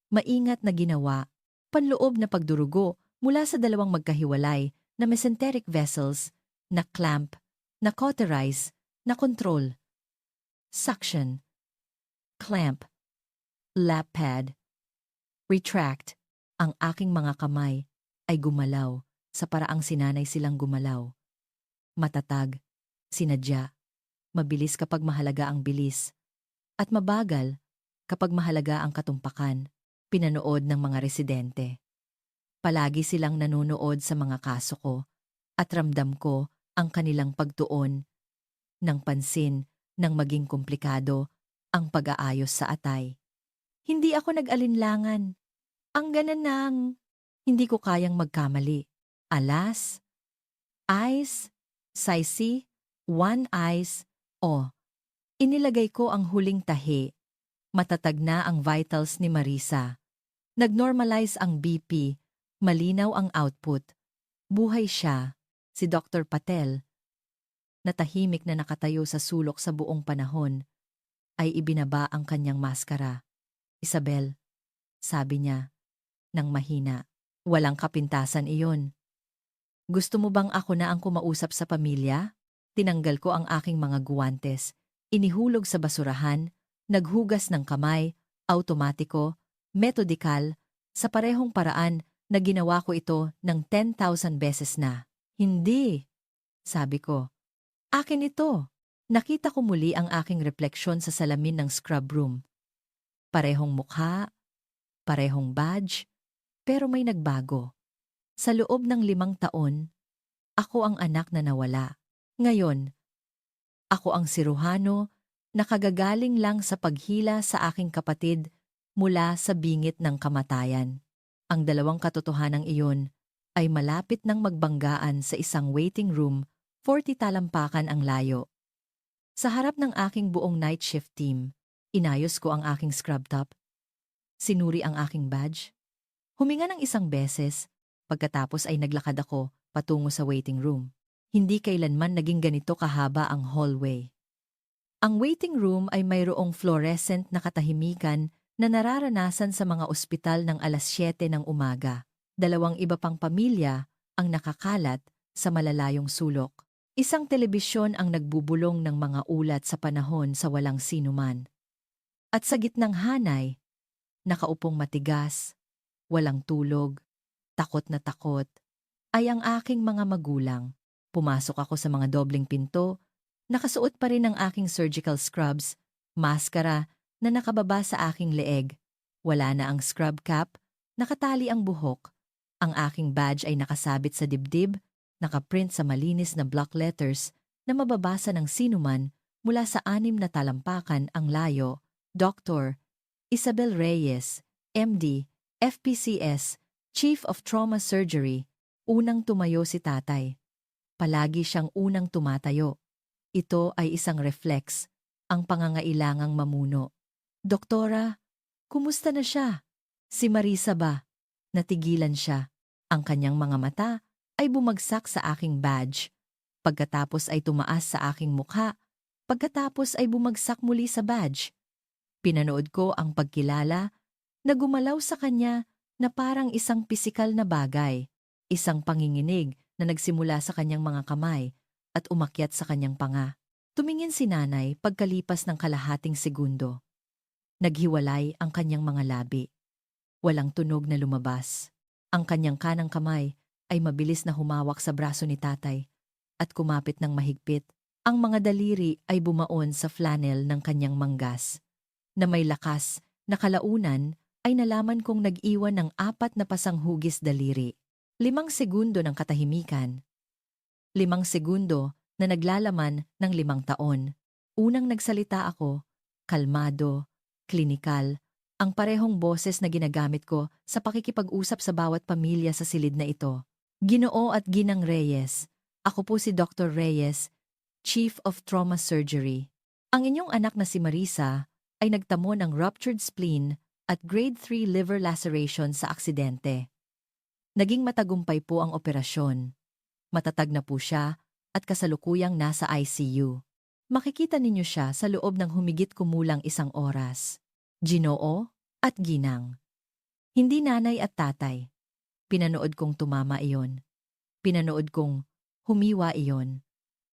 maingat na ginawa, panloob na pagdurugo mula sa 2 magkahiwalay na mesenteric vessels, na clamp, na cauterize, na control. Suction. Clamp. Lap pad. Retract. Ang aking mga kamay ay gumalaw sa paraang sinanay silang gumalaw. Matatag. Sinadya. Mabilis kapag mahalaga ang bilis. At mabagal kapag mahalaga ang katumpakan. Pinanood ng mga residente. Palagi silang nanonood sa mga kaso ko at ramdam ko ang kanilang pagtuon ng pansin nang maging komplikado ang pag-aayos sa atay. Hindi ako nag-alinlangan. Ang gananang, hindi ko kayang magkamali. Alas, eyes, sisi, one eyes, inilagay ko ang huling tahi. Matatag na ang vitals ni Marisa. Nag-normalize ang BP, malinaw ang output. Buhay siya. Si Dr. Patel, na tahimik na nakatayo sa sulok sa buong panahon, ay ibinaba ang kanyang maskara. Isabel, sabi niya, nang mahina, walang kapintasan iyon. Gusto mo bang ako na ang kumausap sa pamilya? Tinanggal ko ang aking mga guwantes, inihulog sa basurahan, naghugas ng kamay, automatiko, metodikal, sa parehong paraan na ginawa ko ito ng 10,000 beses na. Hindi, sabi ko. Akin ito. Nakita ko muli ang aking refleksyon sa salamin ng scrub room. Parehong mukha, parehong badge, pero may nagbago. Sa loob ng 5 taon, ako ang anak na nawala. Ngayon, ako ang siruhano na kagagaling lang sa paghila sa aking kapatid mula sa bingit ng kamatayan. Ang 2 katotohanang iyon ay malapit nang magbanggaan sa isang waiting room, 40 talampakan ang layo. Sa harap ng aking buong night shift team, inayos ko ang aking scrub top. Sinuri ang aking badge. Huminga ng 1 beses, pagkatapos ay naglakad ako patungo sa waiting room. Hindi kailanman naging ganito kahaba ang hallway. Ang waiting room ay mayroong fluorescent na katahimikan na nararanasan sa mga ospital ng alas 7 ng umaga. 2 iba pang pamilya ang nakakalat sa malalayong sulok. Isang telebisyon ang nagbubulong ng mga ulat sa panahon sa walang sinuman. At sa gitnang hanay, nakaupong matigas, walang tulog, takot na takot, ay ang aking mga magulang. Pumasok ako sa mga dobling pinto, nakasuot pa rin ang aking surgical scrubs, maskara na nakababa sa aking leeg. Wala na ang scrub cap, nakatali ang buhok, Ang aking badge ay nakasabit sa dibdib, nakaprint sa malinis na block letters na mababasa ng sinuman mula sa 6 na talampakan ang layo, Dr. Isabel Reyes, MD, FPCS, Chief of Trauma Surgery. Unang tumayo si tatay. Palagi siyang unang tumatayo. Ito ay isang reflex, ang pangangailangang mamuno. Doktora, kumusta na siya? Si Marisa ba? Natigilan siya. Ang kanyang mga mata ay bumagsak sa aking badge. Pagkatapos ay tumaas sa aking mukha. Pagkatapos ay bumagsak muli sa badge. Pinanood ko ang pagkilala na gumalaw sa kanya na parang isang pisikal na bagay. Isang panginginig na nagsimula sa kanyang mga kamay at umakyat sa kanyang panga. Tumingin si nanay pagkalipas ng kalahating segundo. Naghiwalay ang kanyang mga labi. Walang tunog na lumabas. Ang kanyang kanang kamay ay mabilis na humawak sa braso ni tatay at kumapit ng mahigpit. Ang mga daliri ay bumaon sa flannel ng kanyang manggas. Na may lakas na kalaunan ay nalaman kong nag-iwan ng 4 na pasang hugis daliri. 5 segundo ng katahimikan. 5 segundo na naglalaman ng 5 taon. Unang nagsalita ako, kalmado, klinikal, ang parehong boses na ginagamit ko sa pakikipag-usap sa bawat pamilya sa silid na ito. Ginoo at Ginang Reyes, ako po si Dr. Reyes, Chief of Trauma Surgery. Ang inyong anak na si Marisa ay nagtamo ng ruptured spleen at grade 3 liver laceration sa aksidente. Naging matagumpay po ang operasyon. Matatag na po siya at kasalukuyang nasa ICU. Makikita ninyo siya sa loob ng humigit kumulang 1 oras. Ginoo at Ginang. Hindi nanay at tatay. Pinanood kong tumama iyon. Pinanood kong humiwa iyon.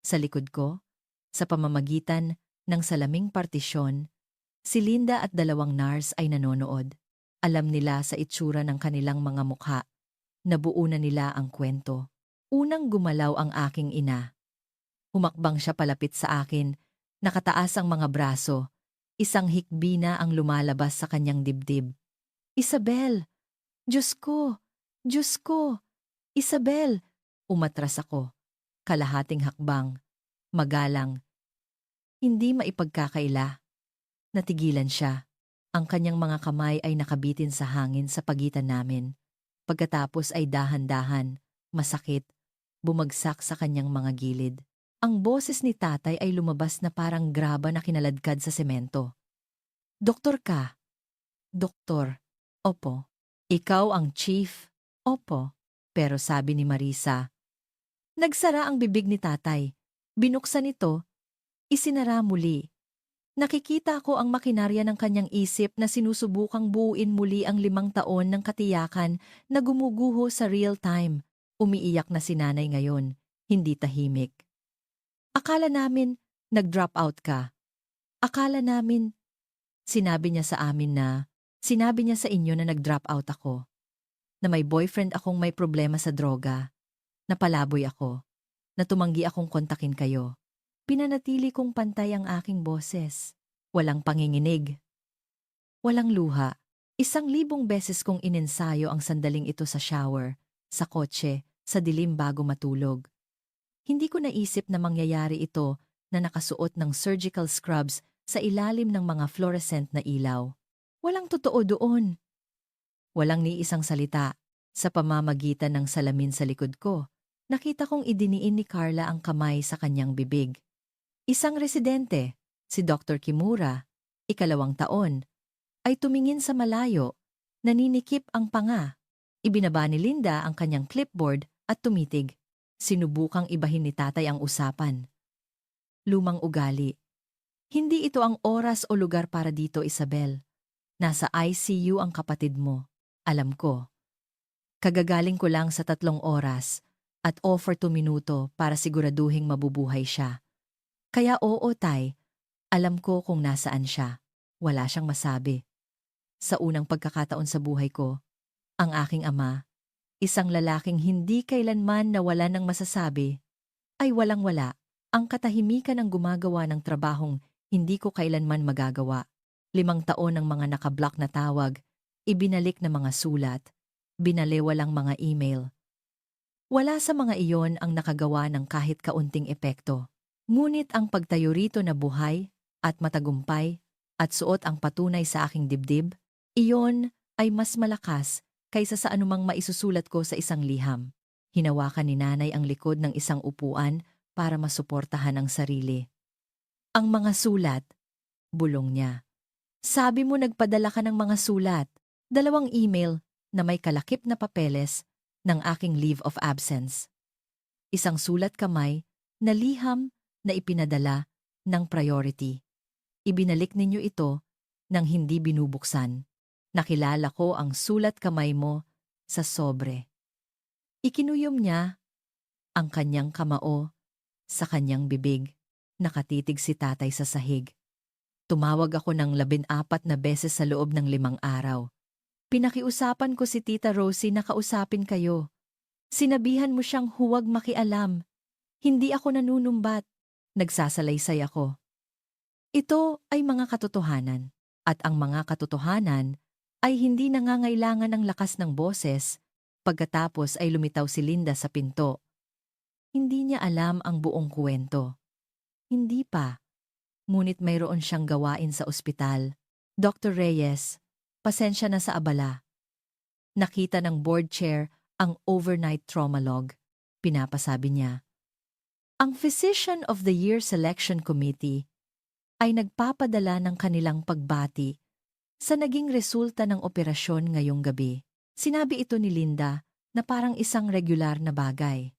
Sa likod ko, sa pamamagitan ng salaming partisyon, si Linda at 2 nurse ay nanonood. Alam nila sa itsura ng kanilang mga mukha. Nabuo na nila ang kwento. Unang gumalaw ang aking ina. Humakbang siya palapit sa akin, nakataas ang mga braso. Isang hikbi na ang lumalabas sa kanyang dibdib. Isabel! Diyos ko! Diyos ko! Isabel! Umatras ako. Kalahating hakbang. Magalang. Hindi maipagkakaila. Natigilan siya. Ang kanyang mga kamay ay nakabitin sa hangin sa pagitan namin. Pagkatapos ay dahan-dahan, masakit, bumagsak sa kanyang mga gilid. Ang boses ni tatay ay lumabas na parang graba na kinaladkad sa semento. Doktor ka? Doktor. Opo. Ikaw ang chief? Opo. Pero sabi ni Marisa. Nagsara ang bibig ni tatay. Binuksan ito. Isinara muli. Nakikita ko ang makinarya ng kanyang isip na sinusubukang buuin muli ang 5 taon ng katiyakan na gumuguho sa real time. Umiiyak na si nanay ngayon, hindi tahimik. Akala namin, nag-drop out ka. Akala namin, sinabi niya sa inyo na nag-drop out ako. Na may boyfriend akong may problema sa droga. Napalaboy ako. Na tumanggi akong kontakin kayo. Pinanatili kong pantay ang aking boses. Walang panginginig. Walang luha. 1,000 beses kong inensayo ang sandaling ito sa shower, sa kotse, sa dilim bago matulog. Hindi ko naisip na mangyayari ito na nakasuot ng surgical scrubs sa ilalim ng mga fluorescent na ilaw. Walang totoo doon. Walang ni isang salita. Sa pamamagitan ng salamin sa likod ko, nakita kong idiniin ni Carla ang kamay sa kanyang bibig. Isang residente, si Dr. Kimura, 2 taon, ay tumingin sa malayo, naninikip ang panga. Ibinaba ni Linda ang kanyang clipboard at tumitig. Sinubukang ibahin ni tatay ang usapan. Lumang ugali. Hindi ito ang oras o lugar para dito, Isabel. Nasa ICU ang kapatid mo. Alam ko. Kagagaling ko lang sa 3 oras at offer 2 minuto para siguraduhing mabubuhay siya. Kaya oo, tay. Alam ko kung nasaan siya. Wala siyang masabi. Sa unang pagkakataon sa buhay ko, ang aking ama, isang lalaking hindi kailanman nawala ng masasabi, ay walang-wala. Ang katahimikan ang gumagawa ng trabahong hindi ko kailanman magagawa. 5 taon ng mga nakablock na tawag, ibinalik na mga sulat, Binaliwalang mga email. Wala sa mga iyon ang nakagawa ng kahit kaunting epekto. Ngunit ang pagtayo rito na buhay at matagumpay at suot ang patunay sa aking dibdib, iyon ay mas malakas kaysa sa anumang maisusulat ko sa isang liham. Hinawakan ni nanay ang likod ng isang upuan para masuportahan ang sarili. Ang mga sulat, bulong niya. Sabi mo nagpadala ka ng mga sulat, 2 email na may kalakip na papeles ng aking leave of absence. Isang sulat kamay na liham na ipinadala ng priority. Ibinalik ninyo ito nang hindi binubuksan. Nakilala ko ang sulat kamay mo sa sobre. Ikinuyom niya ang kanyang kamao sa kanyang bibig. Nakatitig si tatay sa sahig. Tumawag ako ng 14 na beses sa loob ng 5 araw. Pinakiusapan ko si Tita Rosie na kausapin kayo. Sinabihan mo siyang huwag makialam. Hindi ako nanunumbat. Nagsasalaysay ako. Ito ay mga katotohanan. At ang mga katotohanan ay hindi nangangailangan ng lakas ng boses. Pagkatapos ay lumitaw si Linda sa pinto. Hindi niya alam ang buong kwento. Hindi pa. Ngunit mayroon siyang gawain sa ospital. Dr. Reyes, pasensya na sa abala. Nakita ng board chair ang overnight trauma log. Pinapasabi niya. Ang Physician of the Year Selection Committee ay nagpapadala ng kanilang pagbati sa naging resulta ng operasyon ngayong gabi. Sinabi ito ni Linda na parang isang regular na bagay.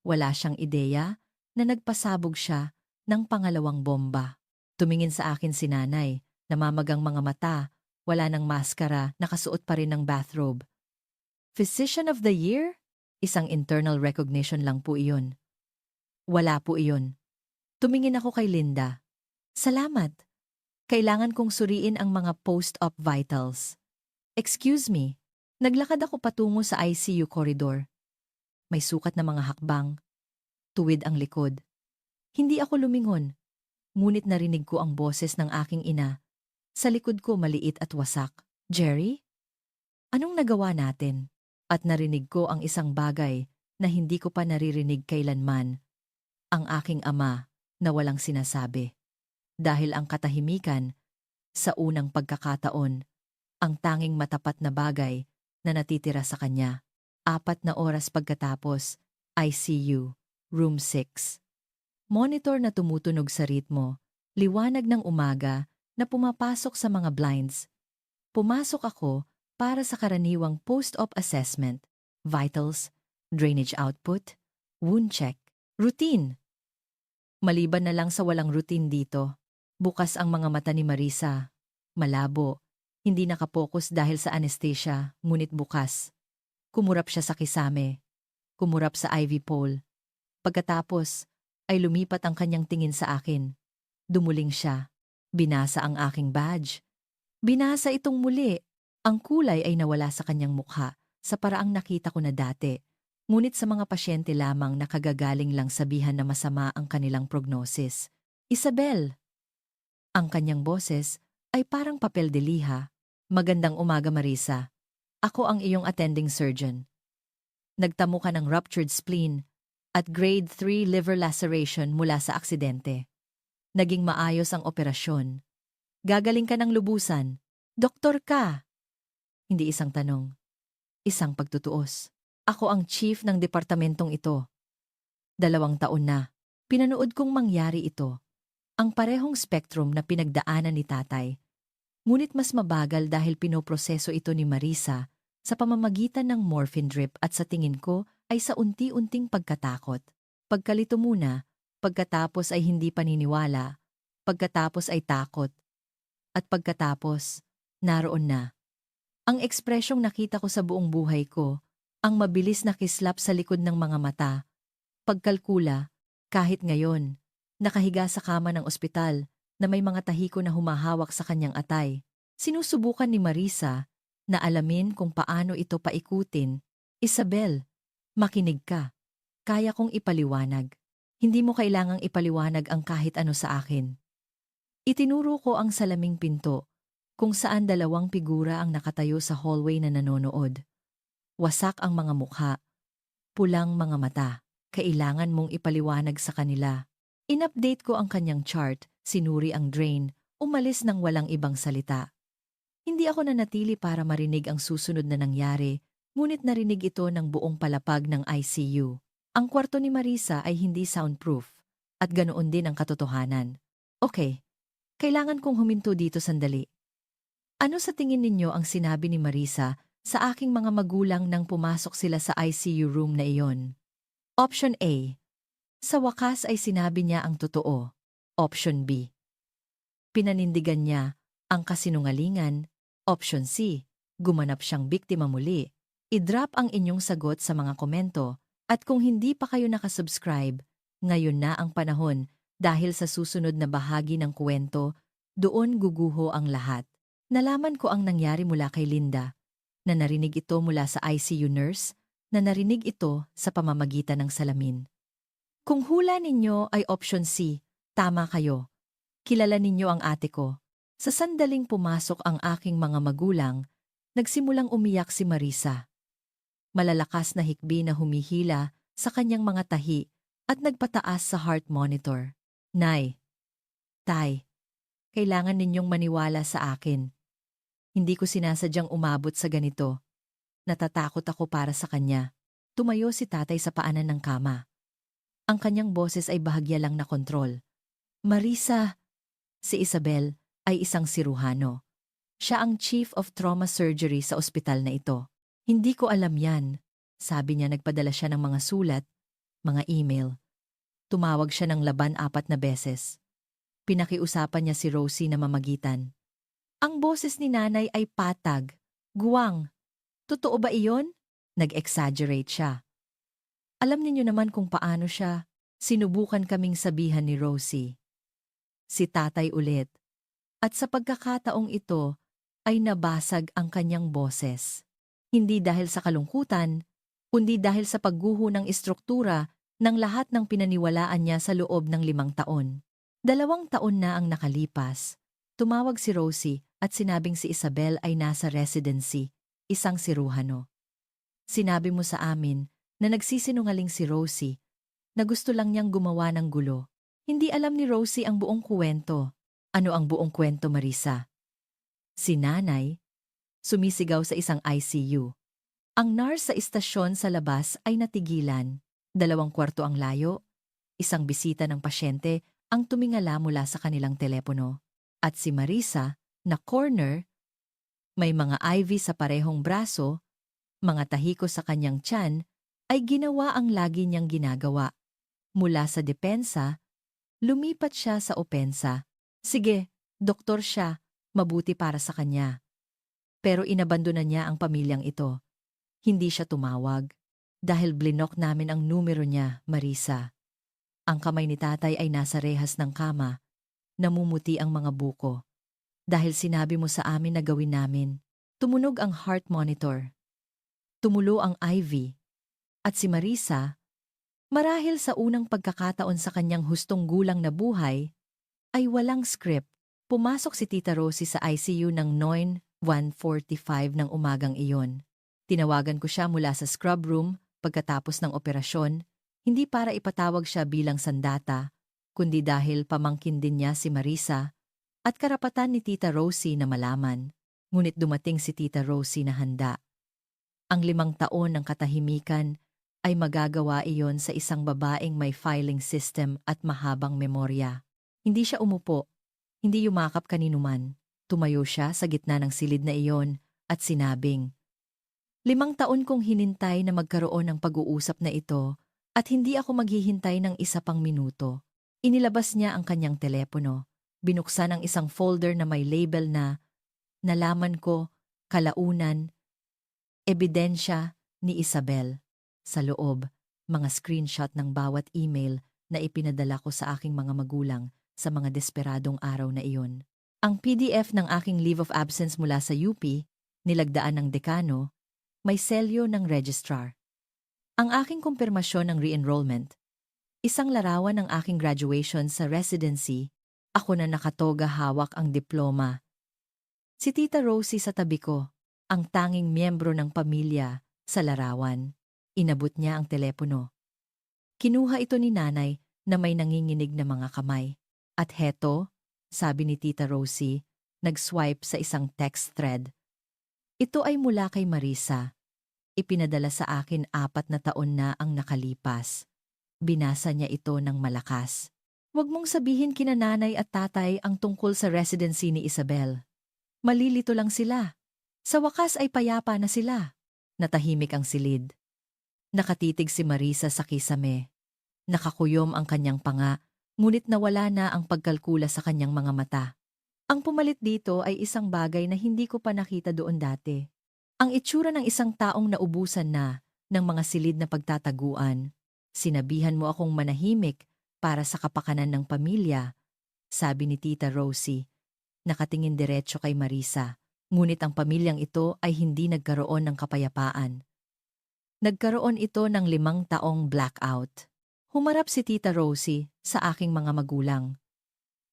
Wala siyang ideya na nagpasabog siya ng pangalawang bomba. Tumingin sa akin si nanay, namamagang mga mata, wala ng maskara, nakasuot pa rin ng bathrobe. Physician of the Year? Isang internal recognition lang po iyon. Wala po iyon. Tumingin ako kay Linda. Salamat. Kailangan kong suriin ang mga post-op vitals. Excuse me. Naglakad ako patungo sa ICU corridor. May sukat na mga hakbang. Tuwid ang likod. Hindi ako lumingon. Ngunit narinig ko ang boses ng aking ina. Sa likod ko maliit at wasak. Jerry? Anong nagawa natin? At narinig ko ang isang bagay na hindi ko pa naririnig kailanman. Ang aking ama na walang sinasabi. Dahil ang katahimikan, sa unang pagkakataon, ang tanging matapat na bagay na natitira sa kanya. 4 na oras pagkatapos, ICU, Room 6. Monitor na tumutunog sa ritmo, liwanag ng umaga na pumapasok sa mga blinds. Pumasok ako para sa karaniwang post-op assessment, vitals, drainage output, wound check, routine. Maliban na lang sa walang routine dito, bukas ang mga mata ni Marisa. Malabo, hindi nakapokus dahil sa anesthesia, ngunit bukas. Kumurap siya sa kisame, kumurap sa IV pole. Pagkatapos, ay lumipat ang kanyang tingin sa akin. Dumuling siya. Binasa ang aking badge. Binasa itong muli. Ang kulay ay nawala sa kanyang mukha sa paraang nakita ko na dati. Ngunit sa mga pasyente lamang nakagagaling lang sabihan na masama ang kanilang prognosis. Isabel! Ang kanyang boses ay parang papel de liha. Magandang umaga, Marisa. Ako ang iyong attending surgeon. Nagtamo ka ng ruptured spleen at grade 3 liver laceration mula sa aksidente. Naging maayos ang operasyon. Gagaling ka ng lubusan. Doktor ka! Hindi isang tanong. Isang pagtutuos. Ako ang chief ng departamentong ito. 2 taon na. Pinanood kong mangyari ito. Ang parehong spectrum na pinagdaanan ni tatay. Ngunit mas mabagal dahil pinoproseso ito ni Marisa sa pamamagitan ng morphine drip at sa tingin ko ay sa unti-unting pagkatakot. Pagkalito muna, pagkatapos ay hindi paniniwala, pagkatapos ay takot, at pagkatapos, naroon na. Ang ekspresyong nakita ko sa buong buhay ko, ang mabilis na kislap sa likod ng mga mata, pagkalkula, kahit ngayon, nakahiga sa kama ng ospital na may mga tahiko na humahawak sa kanyang atay. Sinusubukan ni Marisa na alamin kung paano ito paikutin. Isabel, makinig ka. Kaya kong ipaliwanag. Hindi mo kailangang ipaliwanag ang kahit ano sa akin. Itinuro ko ang salaming pinto, kung saan 2 figura ang nakatayo sa hallway na nanonood. Wasak ang mga mukha, pulang mga mata. Kailangan mong ipaliwanag sa kanila. In-update ko ang kanyang chart, sinuri ang drain, umalis ng walang ibang salita. Hindi ako nanatili para marinig ang susunod na nangyari, ngunit narinig ito ng buong palapag ng ICU. Ang kwarto ni Marisa ay hindi soundproof, at ganoon din ang katotohanan. Okay, kailangan kong huminto dito sandali. Ano sa tingin ninyo ang sinabi ni Marisa sa aking mga magulang nang pumasok sila sa ICU room na iyon? Option A. Sa wakas ay sinabi niya ang totoo. Option B. Pinanindigan niya ang kasinungalingan. Option C. Gumanap siyang biktima muli. I-drop ang inyong sagot sa mga komento at kung hindi pa kayo nakasubscribe, ngayon na ang panahon dahil sa susunod na bahagi ng kwento, doon guguho ang lahat. Nalaman ko ang nangyari mula kay Linda, na narinig ito mula sa ICU nurse, na narinig ito sa pamamagitan ng salamin. Kung hula ninyo ay option C, tama kayo. Kilala ninyo ang ate ko. Sa sandaling pumasok ang aking mga magulang, nagsimulang umiyak si Marisa. Malalakas na hikbi na humihila sa kanyang mga tahi at nagpataas sa heart monitor. Nay, Tay, kailangan ninyong maniwala sa akin. Hindi ko sinasadyang umabot sa ganito. Natatakot ako para sa kanya. Tumayo si tatay sa paanan ng kama. Ang kanyang boses ay bahagya lang na kontrol. Marisa, si Isabel ay isang siruhano. Siya ang Chief of Trauma Surgery sa ospital na ito. Hindi ko alam yan. Sabi niya nagpadala siya ng mga sulat, mga email. Tumawag siya ng laban 4 na beses. Pinakiusapan niya si Rosie na mamagitan. Ang boses ni nanay ay patag, guwang. Totoo ba iyon? Nag-exaggerate siya. Alam niyo naman kung paano siya. Sinubukan kaming sabihan ni Rosie. Si tatay ulit. At sa pagkakataong ito, ay nabasag ang kanyang boses. Hindi dahil sa kalungkutan, kundi dahil sa pagguho ng istruktura ng lahat ng pinaniwalaan niya sa loob ng 5 taon. 2 taon na ang nakalipas. Tumawag si Rosie at sinabing si Isabel ay nasa residency, isang siruhano. Sinabi mo sa amin na nagsisinungaling si Rosie, na gusto lang niyang gumawa ng gulo. Hindi alam ni Rosie ang buong kwento. Ano ang buong kwento, Marisa? Si nanay, sumisigaw sa isang ICU. Ang nurse sa istasyon sa labas ay natigilan. 2 kwarto ang layo. Isang bisita ng pasyente ang tumingala mula sa kanilang telepono. At si Marisa, na corner, may mga IV sa parehong braso, mga tahiko sa kanyang tiyan, ay ginawa ang lagi niyang ginagawa. Mula sa depensa, lumipat siya sa opensa. Sige, doktor siya, mabuti para sa kanya. Pero inabandona niya ang pamilyang ito. Hindi siya tumawag. Dahil blinok namin ang numero niya, Marisa. Ang kamay ni tatay ay nasa rehas ng kama. Namumuti ang mga buko. Dahil sinabi mo sa amin na gawin namin. Tumunog ang heart monitor. Tumulo ang IV. At si Marisa, marahil sa unang pagkakataon sa kanyang hustong gulang na buhay, ay walang script. Pumasok si Tita Rosie sa ICU ng 1:45 ng umagang iyon. Tinawagan ko siya mula sa scrub room pagkatapos ng operasyon, hindi para ipatawag siya bilang sandata, kundi dahil pamangkin din niya si Marisa at karapatan ni Tita Rosie na malaman. Ngunit dumating si Tita Rosie na handa. Ang 5 taon ng katahimikan ay magagawa iyon sa isang babaeng may filing system at mahabang memorya. Hindi siya umupo, hindi yumakap kaninuman. Tumayo siya sa gitna ng silid na iyon at sinabing, 5 taon kong hinintay na magkaroon ng pag-uusap na ito at hindi ako maghihintay ng 1 pang minuto. Inilabas niya ang kanyang telepono. Binuksan ang isang folder na may label na nalaman ko, kalaunan, ebidensya ni Isabel. Sa loob, mga screenshot ng bawat email na ipinadala ko sa aking mga magulang sa mga desperadong araw na iyon. Ang PDF ng aking leave of absence mula sa UP, nilagdaan ng dekano, may selyo ng registrar. Ang aking kumpirmasyon ng re-enrollment, isang larawan ng aking graduation sa residency, ako na nakatoga hawak ang diploma. Si Tita Rosie sa tabi ko, ang tanging miyembro ng pamilya sa larawan. Inabot niya ang telepono. Kinuha ito ni nanay na may nanginginig na mga kamay. At heto, sabi ni Tita Rosie, nag-swipe sa isang text thread. Ito ay mula kay Marisa. Ipinadala sa akin 4 na taon na ang nakalipas. Binasa niya ito ng malakas. Huwag mong sabihin kina nanay at tatay ang tungkol sa residency ni Isabel. Malilito lang sila. Sa wakas ay payapa na sila. Natahimik ang silid. Nakatitig si Marisa sa kisame. Nakakuyom ang kanyang panga, ngunit nawala na ang pagkalkula sa kanyang mga mata. Ang pumalit dito ay isang bagay na hindi ko pa nakita doon dati. Ang itsura ng isang taong naubusan na ng mga silid na pagtataguan. Sinabihan mo akong manahimik para sa kapakanan ng pamilya, sabi ni Tita Rosie. Nakatingin diretso kay Marisa, ngunit ang pamilyang ito ay hindi nagkaroon ng kapayapaan. Nagkaroon ito ng 5 taong blackout. Humarap si Tita Rosie sa aking mga magulang.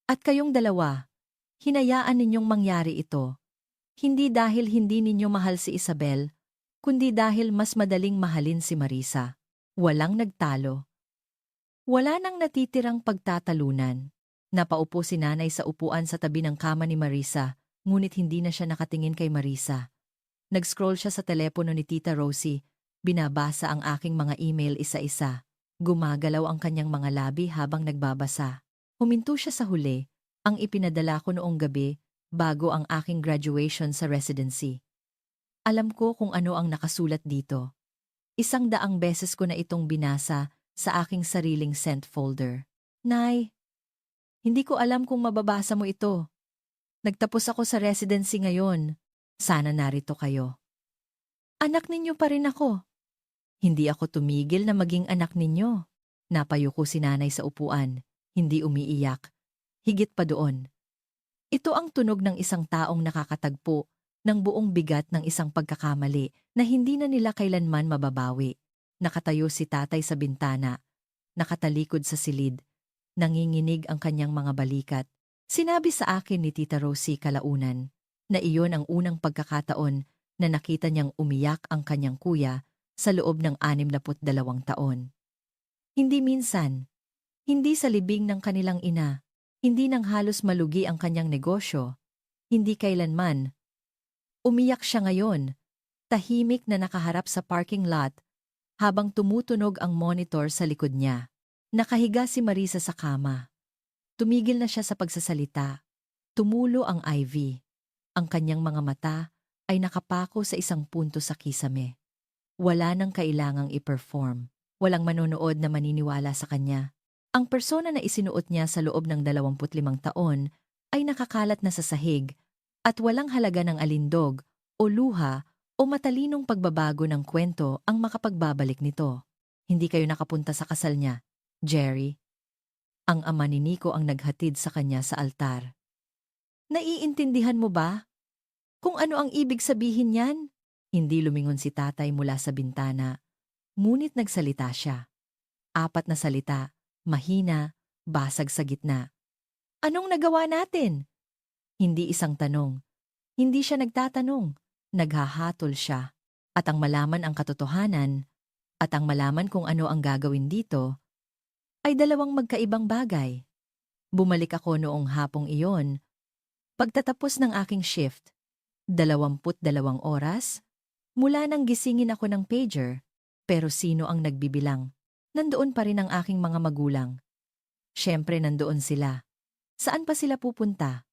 At kayong dalawa, hinayaan ninyong mangyari ito. Hindi dahil hindi ninyo mahal si Isabel, kundi dahil mas madaling mahalin si Marisa. Walang nagtalo. Wala nang natitirang pagtatalunan. Napaupo si nanay sa upuan sa tabi ng kama ni Marisa, ngunit hindi na siya nakatingin kay Marisa. Nag-scroll siya sa telepono ni Tita Rosie, binabasa ang aking mga email isa-isa. Gumagalaw ang kanyang mga labi habang nagbabasa. Huminto siya sa huli, ang ipinadala ko noong gabi bago ang aking graduation sa residency. Alam ko kung ano ang nakasulat dito. 100 beses ko na itong binasa sa aking sariling sent folder. Nay, hindi ko alam kung mababasa mo ito. Nagtapos ako sa residency ngayon. Sana narito kayo. Anak ninyo pa rin ako. Hindi ako tumigil na maging anak ninyo. Napayuko si nanay sa upuan, hindi umiiyak. Higit pa doon. Ito ang tunog ng isang taong nakakatagpo ng buong bigat ng isang pagkakamali na hindi na nila kailanman mababawi. Nakatayo si tatay sa bintana, nakatalikod sa silid, nanginginig ang kanyang mga balikat. Sinabi sa akin ni Tita Rosie kalaunan na iyon ang unang pagkakataon na nakita niyang umiyak ang kanyang kuya sa loob ng 62 taon. Hindi minsan, hindi sa libing ng kanilang ina, hindi nang halos malugi ang kanyang negosyo, hindi kailanman. Umiyak siya ngayon, tahimik na nakaharap sa parking lot habang tumutunog ang monitor sa likod niya. Nakahiga si Marisa sa kama. Tumigil na siya sa pagsasalita. Tumulo ang IV. Ang kanyang mga mata ay nakapako sa isang punto sa kisame. Wala nang kailangang i-perform. Walang manonood na maniniwala sa kanya. Ang persona na isinuot niya sa loob ng 25 taon ay nakakalat na sa sahig at walang halaga ng alindog o luha o matalinong pagbabago ng kwento ang makapagbabalik nito. Hindi kayo nakapunta sa kasal niya, Jerry. Ang ama ni Nico ang naghatid sa kanya sa altar. Naiintindihan mo ba? Kung ano ang ibig sabihin niyan? Hindi lumingon si tatay mula sa bintana, ngunit nagsalita siya. 4 na salita, mahina, basag sa gitna. Anong nagawa natin? Hindi isang tanong. Hindi siya nagtatanong. Naghahatol siya. At ang malaman ang katotohanan, at ang malaman kung ano ang gagawin dito, ay 2 magkaibang bagay. Bumalik ako noong hapong iyon. Pagtatapos ng aking shift, 22 oras, mula nang gisingin ako ng pager, pero sino ang nagbibilang? Nandoon pa rin ang aking mga magulang. Siyempre nandoon sila. Saan pa sila pupunta?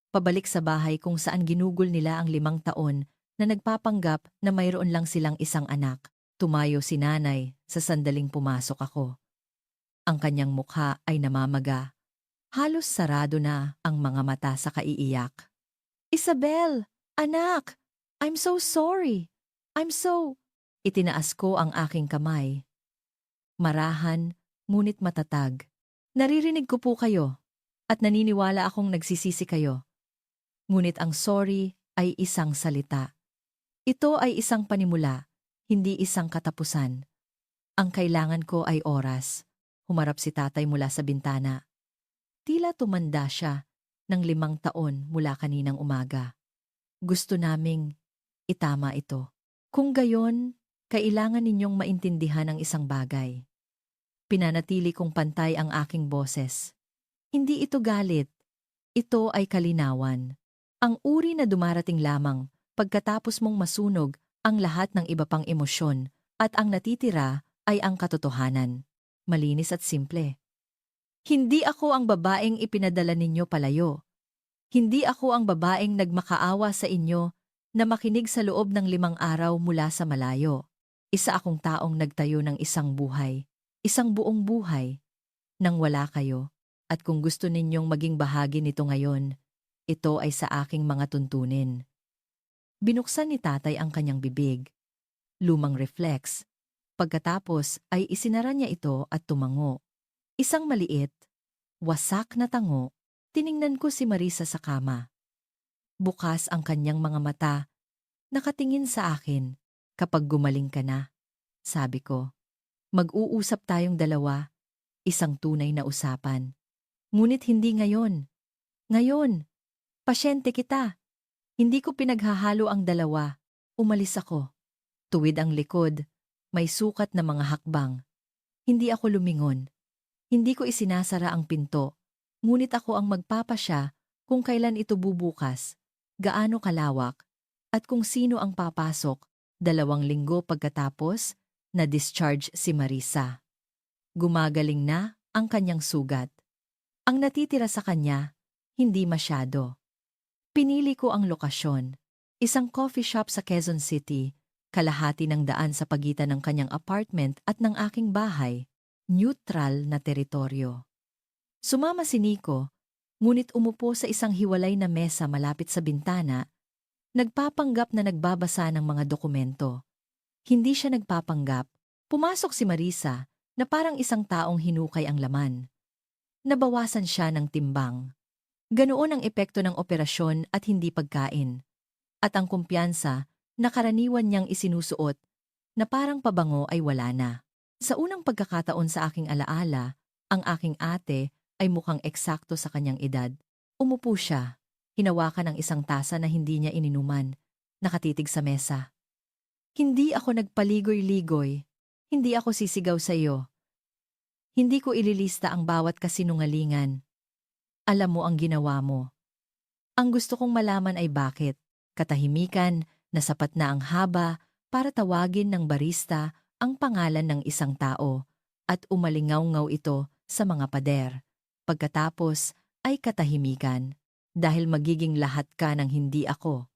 Pabalik sa bahay kung saan ginugol nila ang 5 taon na nagpapanggap na mayroon lang silang isang anak. Tumayo si nanay sa sandaling pumasok ako. Ang kanyang mukha ay namamaga. Halos sarado na ang mga mata sa kaiiyak. Isabel! Anak! I'm so sorry! Itinaas ko ang aking kamay. Marahan, ngunit matatag. Naririnig ko po kayo, at naniniwala akong nagsisisi kayo. Ngunit ang sorry ay isang salita. Ito ay isang panimula, hindi isang katapusan. Ang kailangan ko ay oras. Humarap si tatay mula sa bintana. Tila tumanda siya ng 5 taon mula kaninang umaga. Gusto naming itama ito. Kung gayon, Kailangan ninyong maintindihan ang isang bagay. Pinanatili kong pantay ang aking boses. Hindi ito galit. Ito ay kalinawan. Ang uri na dumarating lamang pagkatapos mong masunog ang lahat ng iba pang emosyon at ang natitira ay ang katotohanan. Malinis at simple. Hindi ako ang babaeng ipinadala ninyo palayo. Hindi ako ang babaeng nagmakaawa sa inyo na makinig sa loob ng 5 araw mula sa malayo. Isa akong taong nagtayo ng isang buhay, isang buong buhay, nang wala kayo. At kung gusto ninyong maging bahagi nito ngayon, ito ay sa aking mga tuntunin. Binuksan ni tatay ang kanyang bibig. Lumang reflex. Pagkatapos ay isinara niya ito at tumango. Isang maliit, wasak na tango. Tiningnan ko si Marisa sa kama. Bukas ang kanyang mga mata. Nakatingin sa akin. Kapag gumaling ka na, sabi ko. Mag-uusap tayong dalawa. Isang tunay na usapan. Ngunit hindi ngayon. Ngayon. Pasyente kita. Hindi ko pinaghahalo ang dalawa. Umalis ako. Tuwid ang likod. May sukat na mga hakbang. Hindi ako lumingon. Hindi ko isinasara ang pinto. Ngunit ako ang magpapasya kung kailan ito bubukas, gaano kalawak, at kung sino ang papasok. 2 linggo pagkatapos, na-discharge si Marisa. Gumagaling na ang kanyang sugat. Ang natitira sa kanya, hindi masyado. Pinili ko ang lokasyon. Isang coffee shop sa Quezon City, kalahati ng daan sa pagitan ng kanyang apartment at ng aking bahay, neutral na teritoryo. Sumama si Nico, ngunit umupo sa isang hiwalay na mesa malapit sa bintana, nagpapanggap na nagbabasa ng mga dokumento. Hindi siya nagpapanggap. Pumasok si Marisa na parang isang taong hinukay ang laman. Nabawasan siya ng timbang. Ganoon ang epekto ng operasyon at hindi pagkain. At ang kumpiyansa na karaniwan niyang isinusuot na parang pabango ay wala na. Sa unang pagkakataon sa aking alaala, ang aking ate ay mukhang eksakto sa kanyang edad. Umupo siya. Hinawakan ang isang tasa na hindi niya ininuman, nakatitig sa mesa. Hindi ako nagpaligoy-ligoy. Hindi ako sisigaw sa iyo. Hindi ko ililista ang bawat kasinungalingan. Alam mo ang ginawa mo. Ang gusto kong malaman ay bakit. Katahimikan na sapat na ang haba para tawagin ng barista ang pangalan ng isang tao at umalingaw-ngaw ito sa mga pader. Pagkatapos ay katahimikan. Dahil magiging lahat ka ng hindi ako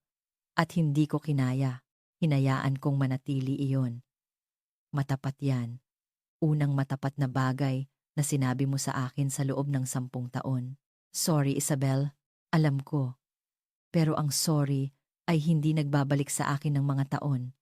at hindi ko kinaya, hinayaan kong manatili iyon. Matapat yan. Unang matapat na bagay na sinabi mo sa akin sa loob ng 10 taon. Sorry, Isabel. Alam ko. Pero ang sorry ay hindi nagbabalik sa akin ng mga taon.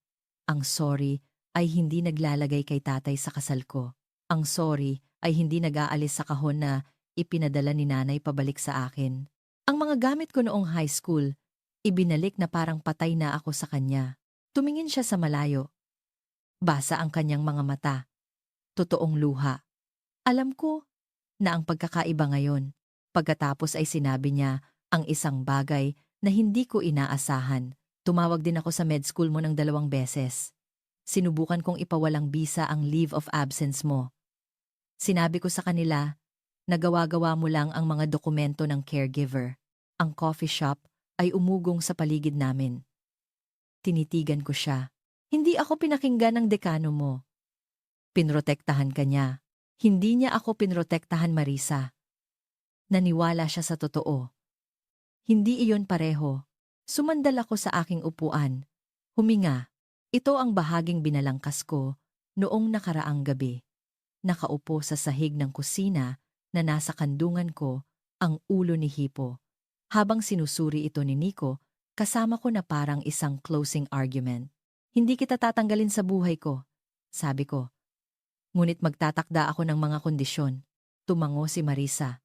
Ang sorry ay hindi naglalagay kay tatay sa kasal ko. Ang sorry ay hindi nag-aalis sa kahon na ipinadala ni nanay pabalik sa akin. Ang mga gamit ko noong high school, ibinalik na parang patay na ako sa kanya. Tumingin siya sa malayo. Basa ang kanyang mga mata. Totoong luha. Alam ko na ang pagkakaiba ngayon. Pagkatapos ay sinabi niya ang isang bagay na hindi ko inaasahan. Tumawag din ako sa med school mo ng 2 beses. Sinubukan kong ipawalang bisa ang leave of absence mo. Sinabi ko sa kanila, nagawa-gawa mo lang ang mga dokumento ng caregiver. Ang coffee shop ay umugong sa paligid namin. Tinitigan ko siya. Hindi ako pinakinggan ng dekano mo. Pinrotektahan ka niya. Hindi niya ako pinrotektahan, Marisa. Naniwala siya sa totoo. Hindi iyon pareho. Sumandal ako sa aking upuan. Huminga. Ito ang bahaging binalangkas ko noong nakaraang gabi. Nakaupo sa sahig ng kusina na nasa kandungan ko ang ulo ni Hipo. Habang sinusuri ito ni Nico, kasama ko na parang isang closing argument. Hindi kita tatanggalin sa buhay ko, sabi ko. Ngunit magtatakda ako ng mga kondisyon. Tumango si Marisa.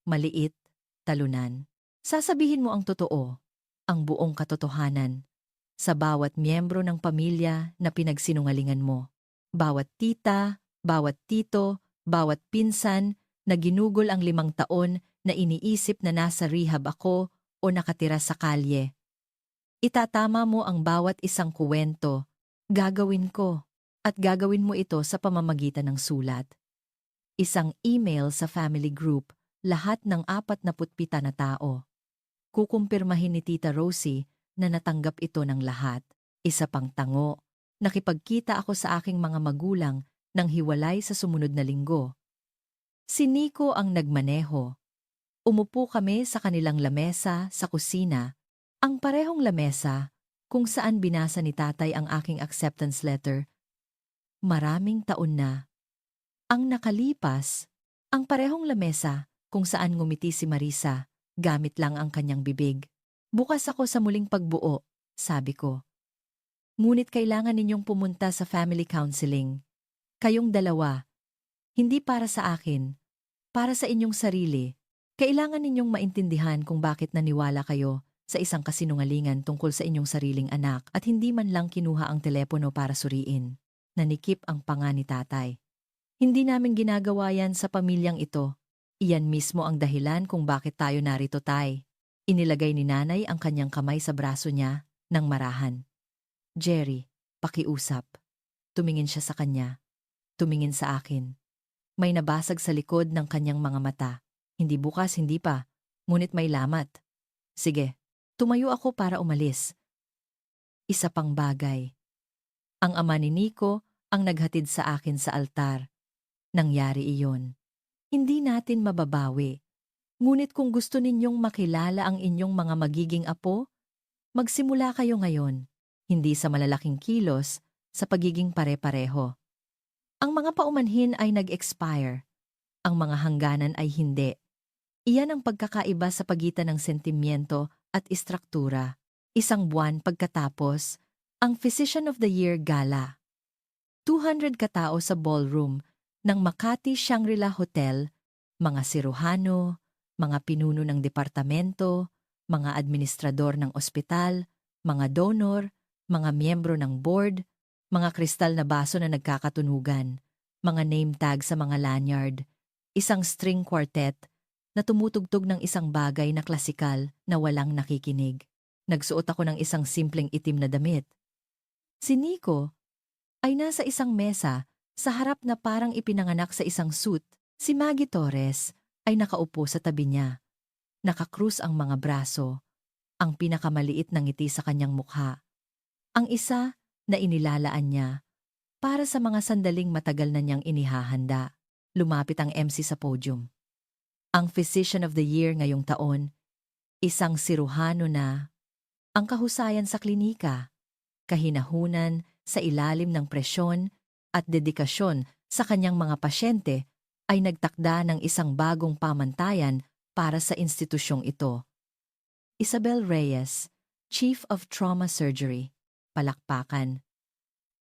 Maliit, talunan. Sasabihin mo ang totoo, ang buong katotohanan, sa bawat miyembro ng pamilya na pinagsinungalingan mo. Bawat tita, bawat tito, bawat pinsan na ginugol ang 5 taon na iniisip na nasa rehab ako o nakatira sa kalye. Itatama mo ang bawat isang kuwento. Gagawin ko. At gagawin mo ito sa pamamagitan ng sulat. Isang email sa family group, lahat ng 47 na tao. Kukumpirmahin ni Tita Rosie na natanggap ito ng lahat. Isa pang tango, nakipagkita ako sa aking mga magulang nang hiwalay sa sumunod na linggo. Si Nico ang nagmaneho. Umupo kami sa kanilang lamesa sa kusina, ang parehong lamesa kung saan binasa ni tatay ang aking acceptance letter. Maraming taon na. Ang nakalipas, ang parehong lamesa kung saan ngumiti si Marisa, gamit lang ang kanyang bibig. Bukas ako sa muling pagbuo, sabi ko. Ngunit kailangan ninyong pumunta sa family counseling. Kayong dalawa. Hindi para sa akin, para sa inyong sarili. Kailangan ninyong maintindihan kung bakit naniwala kayo sa isang kasinungalingan tungkol sa inyong sariling anak at hindi man lang kinuha ang telepono para suriin. Nanikip ang panga ni tatay. Hindi namin ginagawa yan sa pamilyang ito. Iyan mismo ang dahilan kung bakit tayo narito, tay. Inilagay ni nanay ang kanyang kamay sa braso niya nang marahan. Jerry, pakiusap. Tumingin siya sa kanya. Tumingin sa akin. May nabasag sa likod ng kanyang mga mata. Hindi bukas, hindi pa. Ngunit may lamat. Sige, tumayo ako para umalis. Isa pang bagay. Ang ama ni Nico ang naghatid sa akin sa altar. Nangyari iyon. Hindi natin mababawi. Ngunit kung gusto ninyong makilala ang inyong mga magiging apo, magsimula kayo ngayon. Hindi sa malalaking kilos, sa pagiging pare-pareho. Ang mga paumanhin ay nag-expire. Ang mga hangganan ay hindi. Iyan ang pagkakaiba sa pagitan ng sentimiento at istruktura. Isang buwan pagkatapos, ang Physician of the Year Gala. 200 katao sa ballroom ng Makati Shangri-La Hotel, mga siruhano, mga pinuno ng departamento, mga administrador ng ospital, mga donor, mga miyembro ng board, mga kristal na baso na nagkakatunugan, mga name tag sa mga lanyard, isang string quartet na tumutugtog ng isang bagay na klasikal na walang nakikinig. Nagsuot ako ng isang simpleng itim na damit. Si Nico ay nasa isang mesa sa harap na parang ipinanganak sa isang suit. Si Maggie Torres ay nakaupo sa tabi niya. Nakakrus ang mga braso, ang pinakamaliit na ngiti sa kanyang mukha. Ang isa na inilalaan niya para sa mga sandaling matagal na niyang inihahanda. Lumapit ang MC sa podium. Ang Physician of the Year ngayong taon, isang siruhano na ang kahusayan sa klinika, kahinahunan sa ilalim ng presyon at dedikasyon sa kanyang mga pasyente ay nagtakda ng isang bagong pamantayan para sa institusyong ito. Isabel Reyes, Chief of Trauma Surgery, palakpakan.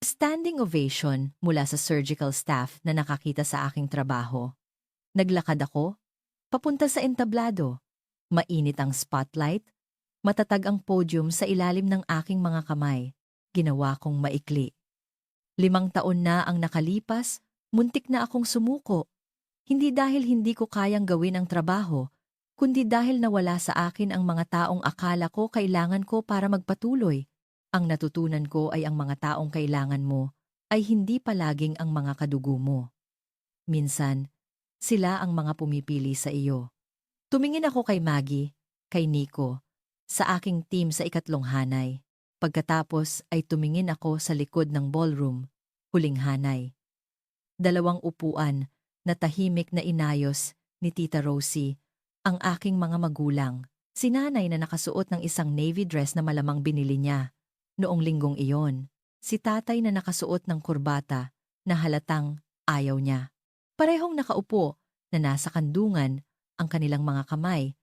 Standing ovation mula sa surgical staff na nakakita sa aking trabaho. Naglakad ako, papunta sa entablado. Mainit ang spotlight, matatag ang podium sa ilalim ng aking mga kamay. Ginawa kong maikli. 5 taon na ang nakalipas, muntik na akong sumuko. Hindi dahil hindi ko kayang gawin ang trabaho, kundi dahil nawala sa akin ang mga taong akala ko kailangan ko para magpatuloy. Ang natutunan ko ay ang mga taong kailangan mo ay hindi palaging ang mga kadugo mo. Minsan, sila ang mga pumipili sa iyo. Tumingin ako kay Maggie, kay Nico, sa aking team sa ikatlong hanay. Pagkatapos ay tumingin ako sa likod ng ballroom, huling hanay. 2 upuan na tahimik na inayos ni Tita Rosie, ang aking mga magulang. Si nanay na nakasuot ng isang navy dress na malamang binili niya noong linggong iyon. Si tatay na nakasuot ng kurbata na halatang ayaw niya. Parehong nakaupo na nasa kandungan ang kanilang mga kamay.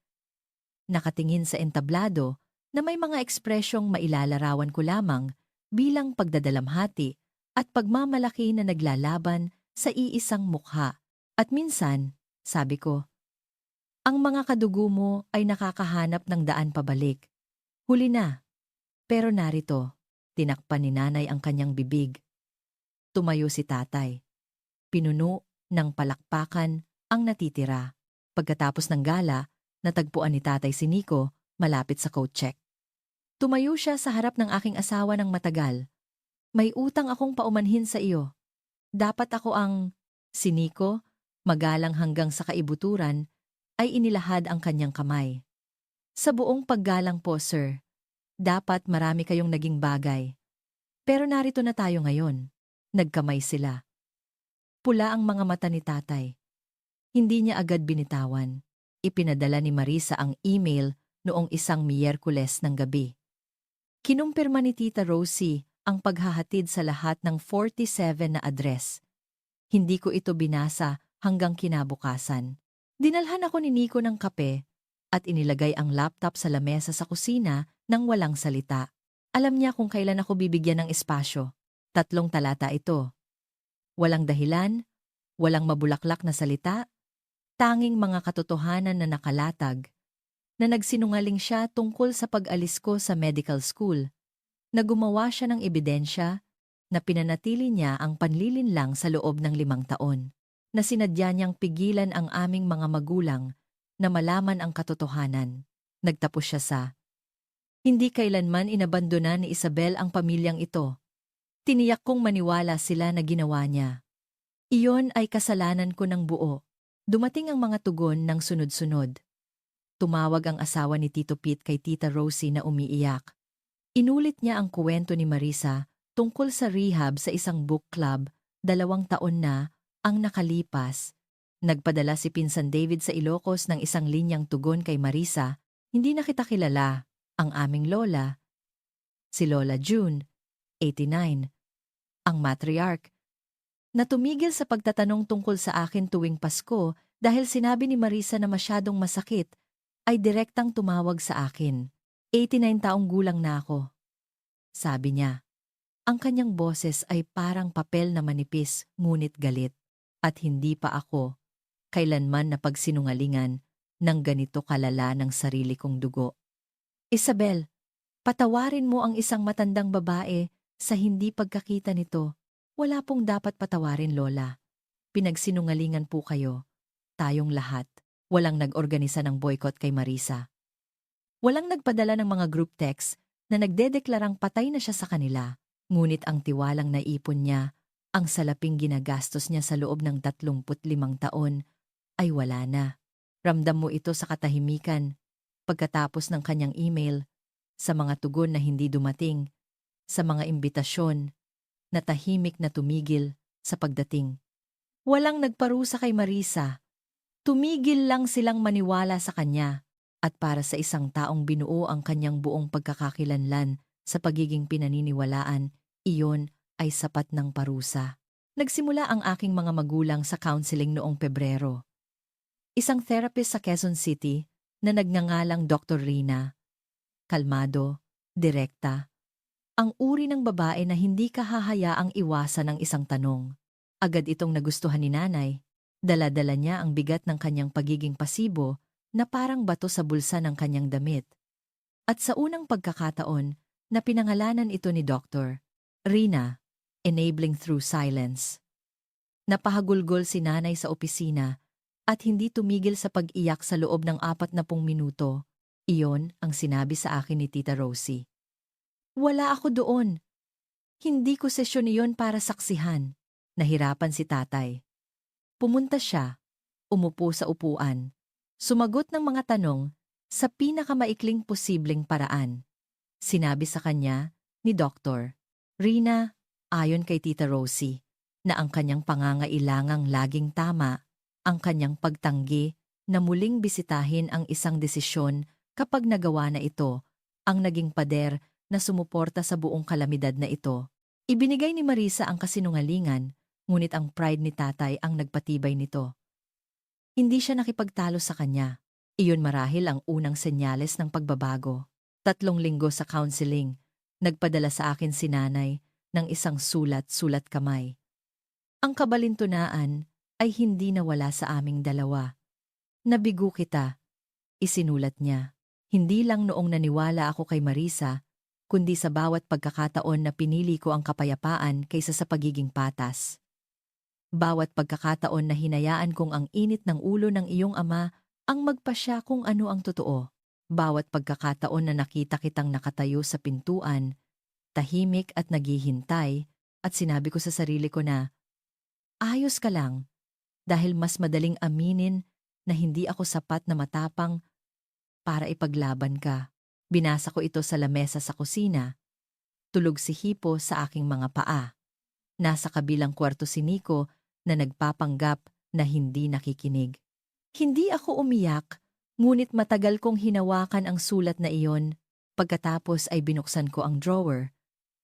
Nakatingin sa entablado na may mga ekspresyong mailalarawan ko lamang bilang pagdadalamhati at pagmamalaki na naglalaban sa iisang mukha. At minsan, sabi ko, ang mga kadugo mo ay nakakahanap ng daan pabalik. Huli na. Pero narito, tinakpan ni nanay ang kanyang bibig. Tumayo si tatay. Pinuno ng palakpakan ang natitira. Pagkatapos ng gala, natagpuan ni tatay si Nico malapit sa coat check. Tumayo siya sa harap ng aking asawa ng matagal. May utang akong paumanhin sa iyo. Dapat ako ang siniko, magalang hanggang sa kaibuturan, ay inilahad ang kanyang kamay. Sa buong paggalang po, sir. Dapat marami kayong naging bagay. Pero narito na tayo ngayon. Nagkamay sila. Pula ang mga mata ni tatay. Hindi niya agad binitawan. Ipinadala ni Marisa ang email noong isang Miyerkules ng gabi. Kinumpirma ni Tita Rosie ang paghahatid sa lahat ng 47 na address. Hindi ko ito binasa hanggang kinabukasan. Dinalhan ako ni Nico ng kape at inilagay ang laptop sa lamesa sa kusina nang walang salita. Alam niya kung kailan ako bibigyan ng espasyo. 3 talata ito. Walang dahilan, walang mabulaklak na salita, tanging mga katotohanan na nakalatag, na nagsinungaling siya tungkol sa pag-alis ko sa medical school, na gumawa siya ng ebidensya, na pinanatili niya ang panlilinlang sa loob ng 5 taon, na sinadya niyang pigilan ang aming mga magulang na malaman ang katotohanan. Nagtapos siya sa, hindi kailanman inabandona ni Isabel ang pamilyang ito. Tiniyak kong maniwala sila na ginawa niya. Iyon ay kasalanan ko ng buo. Dumating ang mga tugon ng sunod-sunod. Tumawag ang asawa ni Tito Pete kay Tita Rosie na umiiyak. Inulit niya ang kuwento ni Marisa tungkol sa rehab sa isang book club, 2 taon na ang nakalipas. Nagpadala si Pinsan David sa Ilocos ng isang linyang tugon kay Marisa, hindi na kita kilala, ang aming lola. Si Lola June, 89. Ang matriarch, na tumigil sa pagtatanong tungkol sa akin tuwing Pasko dahil sinabi ni Marisa na masyadong masakit, ay direktang tumawag sa akin. 89 taong gulang na ako. Sabi niya, ang kanyang boses ay parang papel na manipis ngunit galit, at hindi pa ako kailanman napagsinungalingan ng ganito kalala ng sarili kong dugo. Isabel, patawarin mo ang isang matandang babae sa hindi pagkakita nito. Wala pong dapat patawarin, Lola. Pinagsinungalingan po kayo. Tayong lahat. Walang nag-organisa ng boycott kay Marisa. Walang nagpadala ng mga group text na nagdedeklarang patay na siya sa kanila. Ngunit ang tiwalang naipon niya, ang salaping ginagastos niya sa loob ng 35 taon, ay wala na. Ramdam mo ito sa katahimikan, pagkatapos ng kanyang email, sa mga tugon na hindi dumating, sa mga imbitasyon, na tahimik na tumigil sa pagdating. Walang nagparusa kay Marisa. Tumigil lang silang maniwala sa kanya, at para sa isang taong binuo ang kanyang buong pagkakakilanlan sa pagiging pinaniniwalaan, iyon ay sapat ng parusa. Nagsimula ang aking mga magulang sa counseling noong Pebrero. Isang therapist sa Quezon City na nagngangalang Dr. Rina. Kalmado, direkta. Ang uri ng babae na hindi kahahayaang iwasan ng isang tanong. Agad itong nagustuhan ni nanay. Dala-dala niya ang bigat ng kanyang pagiging pasibo na parang bato sa bulsa ng kanyang damit. At sa unang pagkakataon, na pinangalanan ito ni Dr. Rina, enabling through silence. Napahagulgol si nanay sa opisina at hindi tumigil sa pag-iyak sa loob ng 40 minuto. Iyon ang sinabi sa akin ni Tita Rosie. Wala ako doon. Hindi ko sesyon iyon para saksihan. Nahirapan si tatay. Pumunta siya, umupo sa upuan, sumagot ng mga tanong sa pinakamaikling posibleng paraan. Sinabi sa kanya ni Dr. Rina, ayon kay Tita Rosie, na ang kanyang pangangailangang laging tama, ang kanyang pagtanggi na muling bisitahin ang isang desisyon kapag nagawa na ito, ang naging pader na sumuporta sa buong kalamidad na ito. Ibinigay ni Marisa ang kasinungalingan, ngunit ang pride ni tatay ang nagpatibay nito. Hindi siya nakipagtalo sa kanya. Iyon marahil ang unang senyales ng pagbabago. 3 linggo sa counseling, nagpadala sa akin si nanay ng isang sulat-sulat kamay. Ang kabalintunaan ay hindi nawala sa aming dalawa. Nabigo kita, isinulat niya. Hindi lang noong naniwala ako kay Marisa, kundi sa bawat pagkakataon na pinili ko ang kapayapaan kaysa sa pagiging patas. Bawat pagkakataon na hinayaan kong ang init ng ulo ng iyong ama ang magpasya kung ano ang totoo. Bawat pagkakataon na nakita kitang nakatayo sa pintuan, tahimik at naghihintay, at sinabi ko sa sarili ko na, ayos ka lang, dahil mas madaling aminin na hindi ako sapat na matapang para ipaglaban ka. Binasa ko ito sa lamesa sa kusina. Tulog si Hipo sa aking mga paa. Nasa kabilang kwarto si Nico na nagpapanggap na hindi nakikinig. Hindi ako umiyak, ngunit matagal kong hinawakan ang sulat na iyon. Pagkatapos ay binuksan ko ang drawer,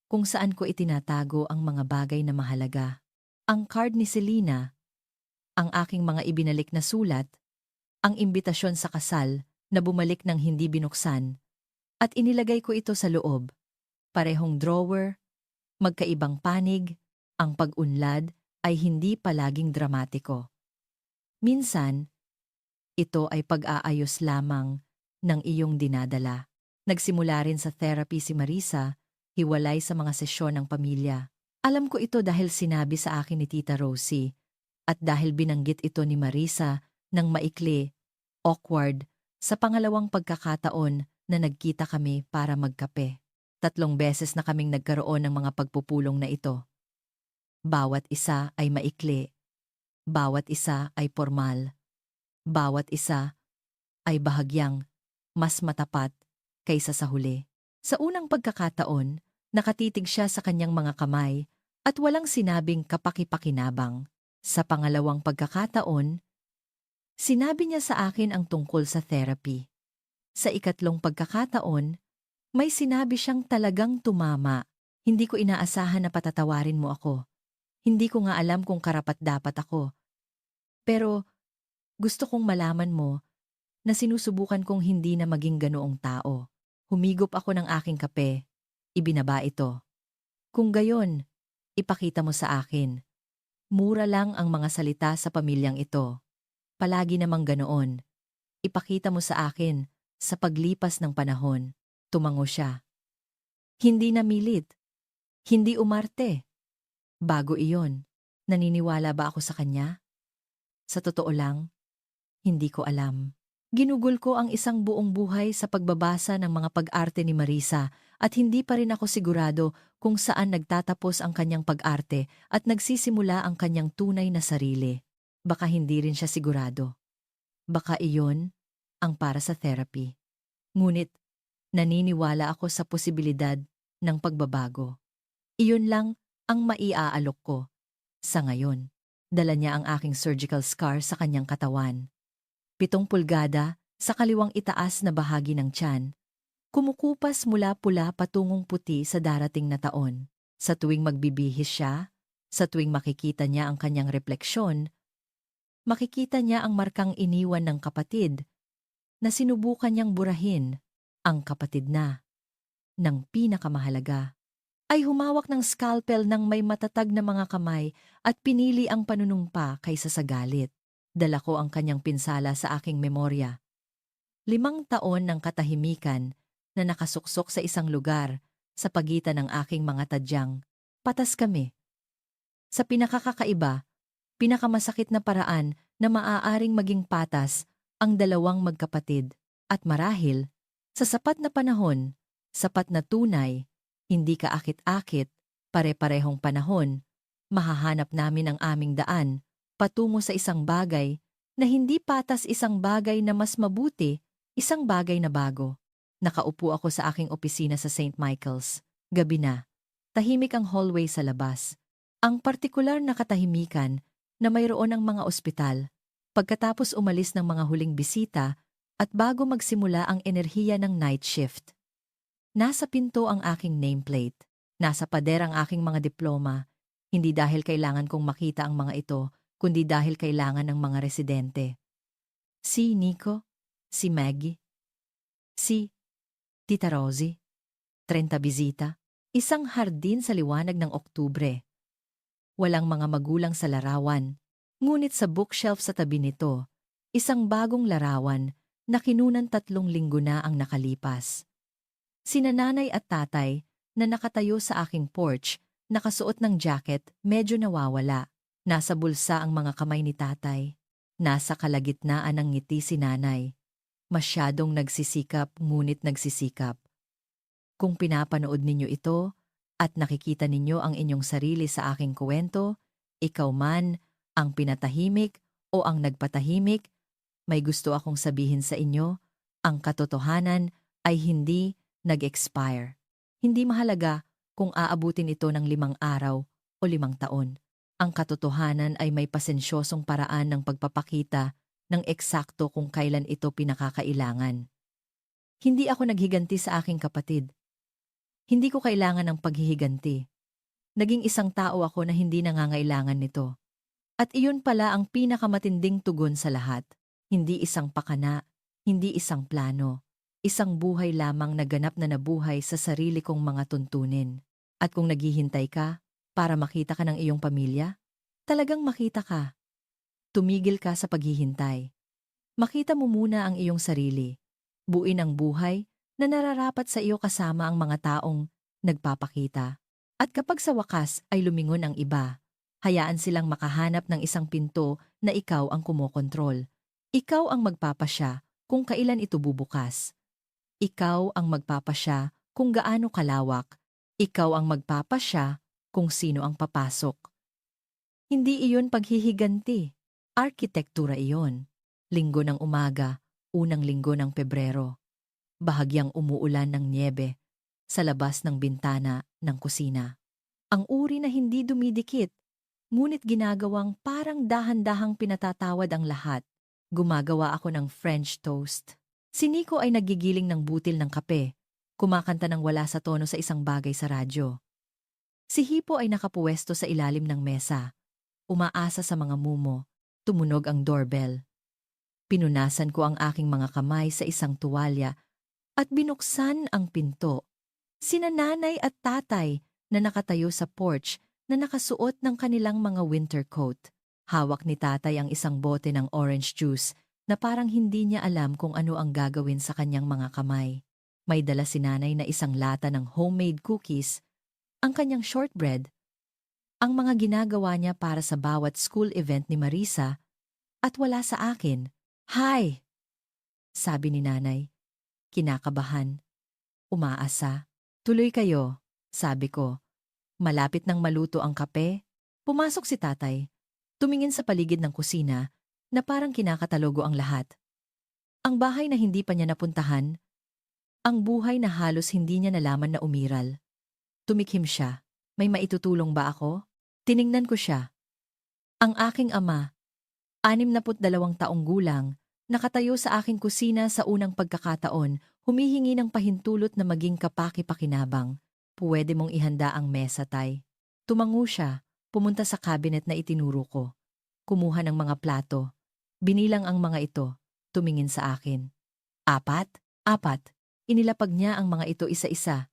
kung saan ko itinatago ang mga bagay na mahalaga. Ang card ni Selena, ang aking mga ibinalik na sulat, ang imbitasyon sa kasal na bumalik ng hindi binuksan, at inilagay ko ito sa loob. Parehong drawer, magkaibang panig, ang pag-unlad ay hindi palaging dramatiko. Minsan, ito ay pag-aayos lamang ng iyong dinadala. Nagsimula rin sa therapy si Marisa, hiwalay sa mga sesyon ng pamilya. Alam ko ito dahil sinabi sa akin ni Tita Rosie, at dahil binanggit ito ni Marisa ng maikli, awkward, sa pangalawang pagkakataon na nagkita kami para magkape. 3 beses na kaming nagkaroon ng mga pagpupulong na ito. Bawat isa ay maikli, bawat isa ay formal, bawat isa ay bahagyang mas matapat kaysa sa huli. Sa unang pagkakataon, nakatitig siya sa kanyang mga kamay at walang sinabing kapaki-pakinabang. Sa pangalawang pagkakataon, sinabi niya sa akin ang tungkol sa therapy. Sa ikatlong pagkakataon, may sinabi siyang talagang tumama. Hindi ko inaasahan na patatawarin mo ako. Hindi ko nga alam kung karapat-dapat ako. Pero gusto kong malaman mo na sinusubukan kong hindi na maging ganoong tao. Humigop ako ng aking kape. Ibinaba ito. Kung gayon, ipakita mo sa akin. Mura lang ang mga salita sa pamilyang ito. Palagi namang ganoon. Ipakita mo sa akin sa paglipas ng panahon. Tumango siya. Hindi namilit. Hindi umarte. Bago iyon. Naniniwala ba ako sa kanya? Sa totoo lang, hindi ko alam. Ginugol ko ang isang buong buhay sa pagbabasa ng mga pag-arte ni Marisa at hindi pa rin ako sigurado kung saan nagtatapos ang kanyang pag-arte at nagsisimula ang kanyang tunay na sarili. Baka hindi rin siya sigurado. Baka iyon ang para sa therapy. Ngunit, naniniwala ako sa posibilidad ng pagbabago. Iyon lang ang maiaalok ko. Sa ngayon, dala niya ang aking surgical scar sa kanyang katawan. 7 pulgada sa kaliwang itaas na bahagi ng tiyan. Kumukupas mula pula patungong puti sa darating na taon. Sa tuwing magbibihis siya, sa tuwing makikita niya ang kanyang refleksyon, makikita niya ang markang iniwan ng kapatid na sinubukan niyang burahin, ang kapatid na, ng pinakamahalaga, ay humawak ng scalpel ng may matatag na mga kamay at pinili ang panunumpa kaysa sa galit. Dala ko ang kanyang pinsala sa aking memorya. 5 taon ng katahimikan na nakasuksok sa isang lugar sa pagitan ng aking mga tadyang. Patas kami. Sa pinakakakaiba, pinakamasakit na paraan na maaaring maging patas ang dalawang magkapatid. At marahil, sa sapat na panahon, sapat na tunay, hindi kaakit-akit, pare-parehong panahon, mahahanap namin ang aming daan patungo sa isang bagay na hindi patas, isang bagay na mas mabuti, isang bagay na bago. Nakaupo ako sa aking opisina sa St. Michael's. Gabi na. Tahimik ang hallway sa labas. Ang partikular na katahimikan na mayroon ang mga ospital. Pagkatapos umalis ng mga huling bisita at bago magsimula ang enerhiya ng night shift. Nasa pinto ang aking nameplate. Nasa pader ang aking mga diploma. Hindi dahil kailangan kong makita ang mga ito, kundi dahil kailangan ng mga residente. Si Nico, si Maggie, si Tita Rosie, 30 bisita, isang hardin sa liwanag ng Oktubre. Walang mga magulang sa larawan, ngunit sa bookshelf sa tabi nito, isang bagong larawan na kinunan 3 linggo na ang nakalipas. Sina nanay at tatay na nakatayo sa aking porch, nakasuot ng jacket, medyo nawawala. Nasa bulsa ang mga kamay ni tatay. Nasa kalagitnaan ng ngiti si nanay. Masyadong nagsisikap ngunit nagsisikap. Kung pinapanood ninyo ito, at nakikita ninyo ang inyong sarili sa aking kuwento, ikaw man ang pinatahimik o ang nagpatahimik, may gusto akong sabihin sa inyo, ang katotohanan ay hindi nag-expire. Hindi mahalaga kung aabutin ito ng 5 araw o 5 taon. Ang katotohanan ay may pasensyosong paraan ng pagpapakita ng eksakto kung kailan ito pinakakailangan. Hindi ako naghiganti sa aking kapatid. Hindi ko kailangan ng paghihiganti. Naging isang tao ako na hindi nangangailangan nito. At iyon pala ang pinakamatinding tugon sa lahat. Hindi isang pakana, hindi isang plano. Isang buhay lamang na ganap na nabuhay sa sarili kong mga tuntunin. At kung naghihintay ka para makita ka ng iyong pamilya, talagang makita ka. Tumigil ka sa paghihintay. Makita mo muna ang iyong sarili. Buuin ang buhay na nararapat sa iyo kasama ang mga taong nagpapakita. At kapag sa wakas ay lumingon ang iba, hayaan silang makahanap ng isang pinto na ikaw ang kumokontrol. Ikaw ang magpapasya kung kailan ito bubukas. Ikaw ang magpapasya kung gaano kalawak. Ikaw ang magpapasya kung sino ang papasok. Hindi iyon paghihiganti. Arkitektura iyon. Linggo ng umaga, unang linggo ng Pebrero. Bahagyang umuulan ng niyebe sa labas ng bintana ng kusina. Ang uri na hindi dumidikit, ngunit ginagawang parang dahan-dahang pinatatawad ang lahat. Gumagawa ako ng French toast. Si Nico ay nagigiling ng butil ng kape, kumakanta ng wala sa tono sa isang bagay sa radyo. Si Hipo ay nakapuwesto sa ilalim ng mesa, umaasa sa mga mumo. Tumunog ang doorbell. Pinunasan ko ang aking mga kamay sa isang tuwalya at binuksan ang pinto. Sina nanay at tatay na nakatayo sa porch na nakasuot ng kanilang mga winter coat. Hawak ni tatay ang isang bote ng orange juice na parang hindi niya alam kung ano ang gagawin sa kanyang mga kamay. May dala si nanay na isang lata ng homemade cookies, ang kanyang shortbread, ang mga ginagawa niya para sa bawat school event ni Marisa, at wala sa akin. "Hi!" sabi ni nanay. Kinakabahan. Umaasa. "Tuloy kayo," sabi ko. Malapit nang maluto ang kape, pumasok si tatay. Tumingin sa paligid ng kusina na parang kinakatalogo ang lahat. Ang bahay na hindi pa niya napuntahan, ang buhay na halos hindi niya nalaman na umiral. Tumikhim siya. "May maitutulong ba ako?" Tiningnan ko siya. Ang aking ama, 62 taong gulang, nakatayo sa aking kusina sa unang pagkakataon, humihingi ng pahintulot na maging kapaki-pakinabang. "Puwede mong ihanda ang mesa, tay." Tumango siya, pumunta sa cabinet na itinuro ko. Kumuha ng mga plato. Binilang ang mga ito, tumingin sa akin. "4? 4. Inilapag niya ang mga ito isa-isa.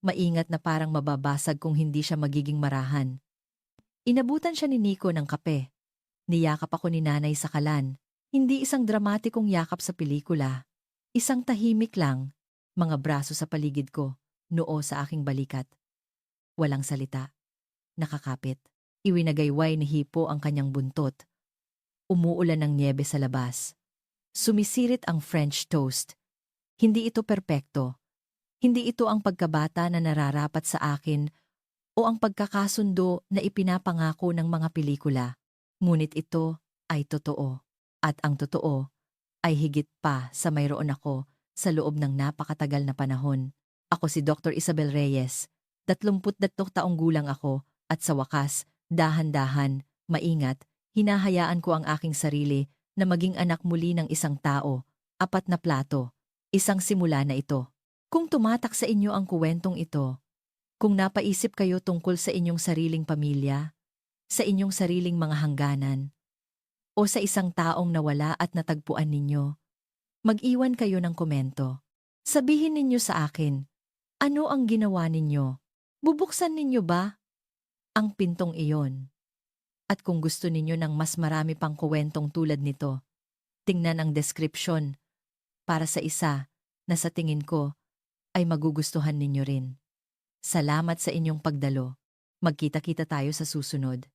Maingat na parang mababasag kung hindi siya magiging marahan. Inabutan siya ni Nico ng kape. Niyakap ako ni nanay sa kalan. Hindi isang dramatikong yakap sa pelikula. Isang tahimik lang, mga braso sa paligid ko, noo sa aking balikat. Walang salita. Nakakapit. Iwinagayway ni Hipo ang kanyang buntot. Umuulan ng niyebe sa labas. Sumisirit ang French toast. Hindi ito perpekto. Hindi ito ang pagkabata na nararapat sa akin o ang pagkakasundo na ipinapangako ng mga pelikula. Ngunit ito ay totoo. At ang totoo ay higit pa sa mayroon ako sa loob ng napakatagal na panahon. Ako si Dr. Isabel Reyes. 32 taong gulang ako at sa wakas, dahan-dahan, maingat, hinahayaan ko ang aking sarili na maging anak muli ng isang tao, 4 na plato, isang simula na ito. Kung tumatak sa inyo ang kuwentong ito, kung napaisip kayo tungkol sa inyong sariling pamilya, sa inyong sariling mga hangganan, o sa isang taong nawala at natagpuan ninyo, mag-iwan kayo ng komento. Sabihin ninyo sa akin, ano ang ginawa ninyo? Bubuksan ninyo ba ang pintong iyon? At kung gusto ninyo ng mas marami pang kuwentong tulad nito, tingnan ang description para sa isa na sa tingin ko ay magugustuhan ninyo rin. Salamat sa inyong pagdalo. Magkita-kita tayo sa susunod.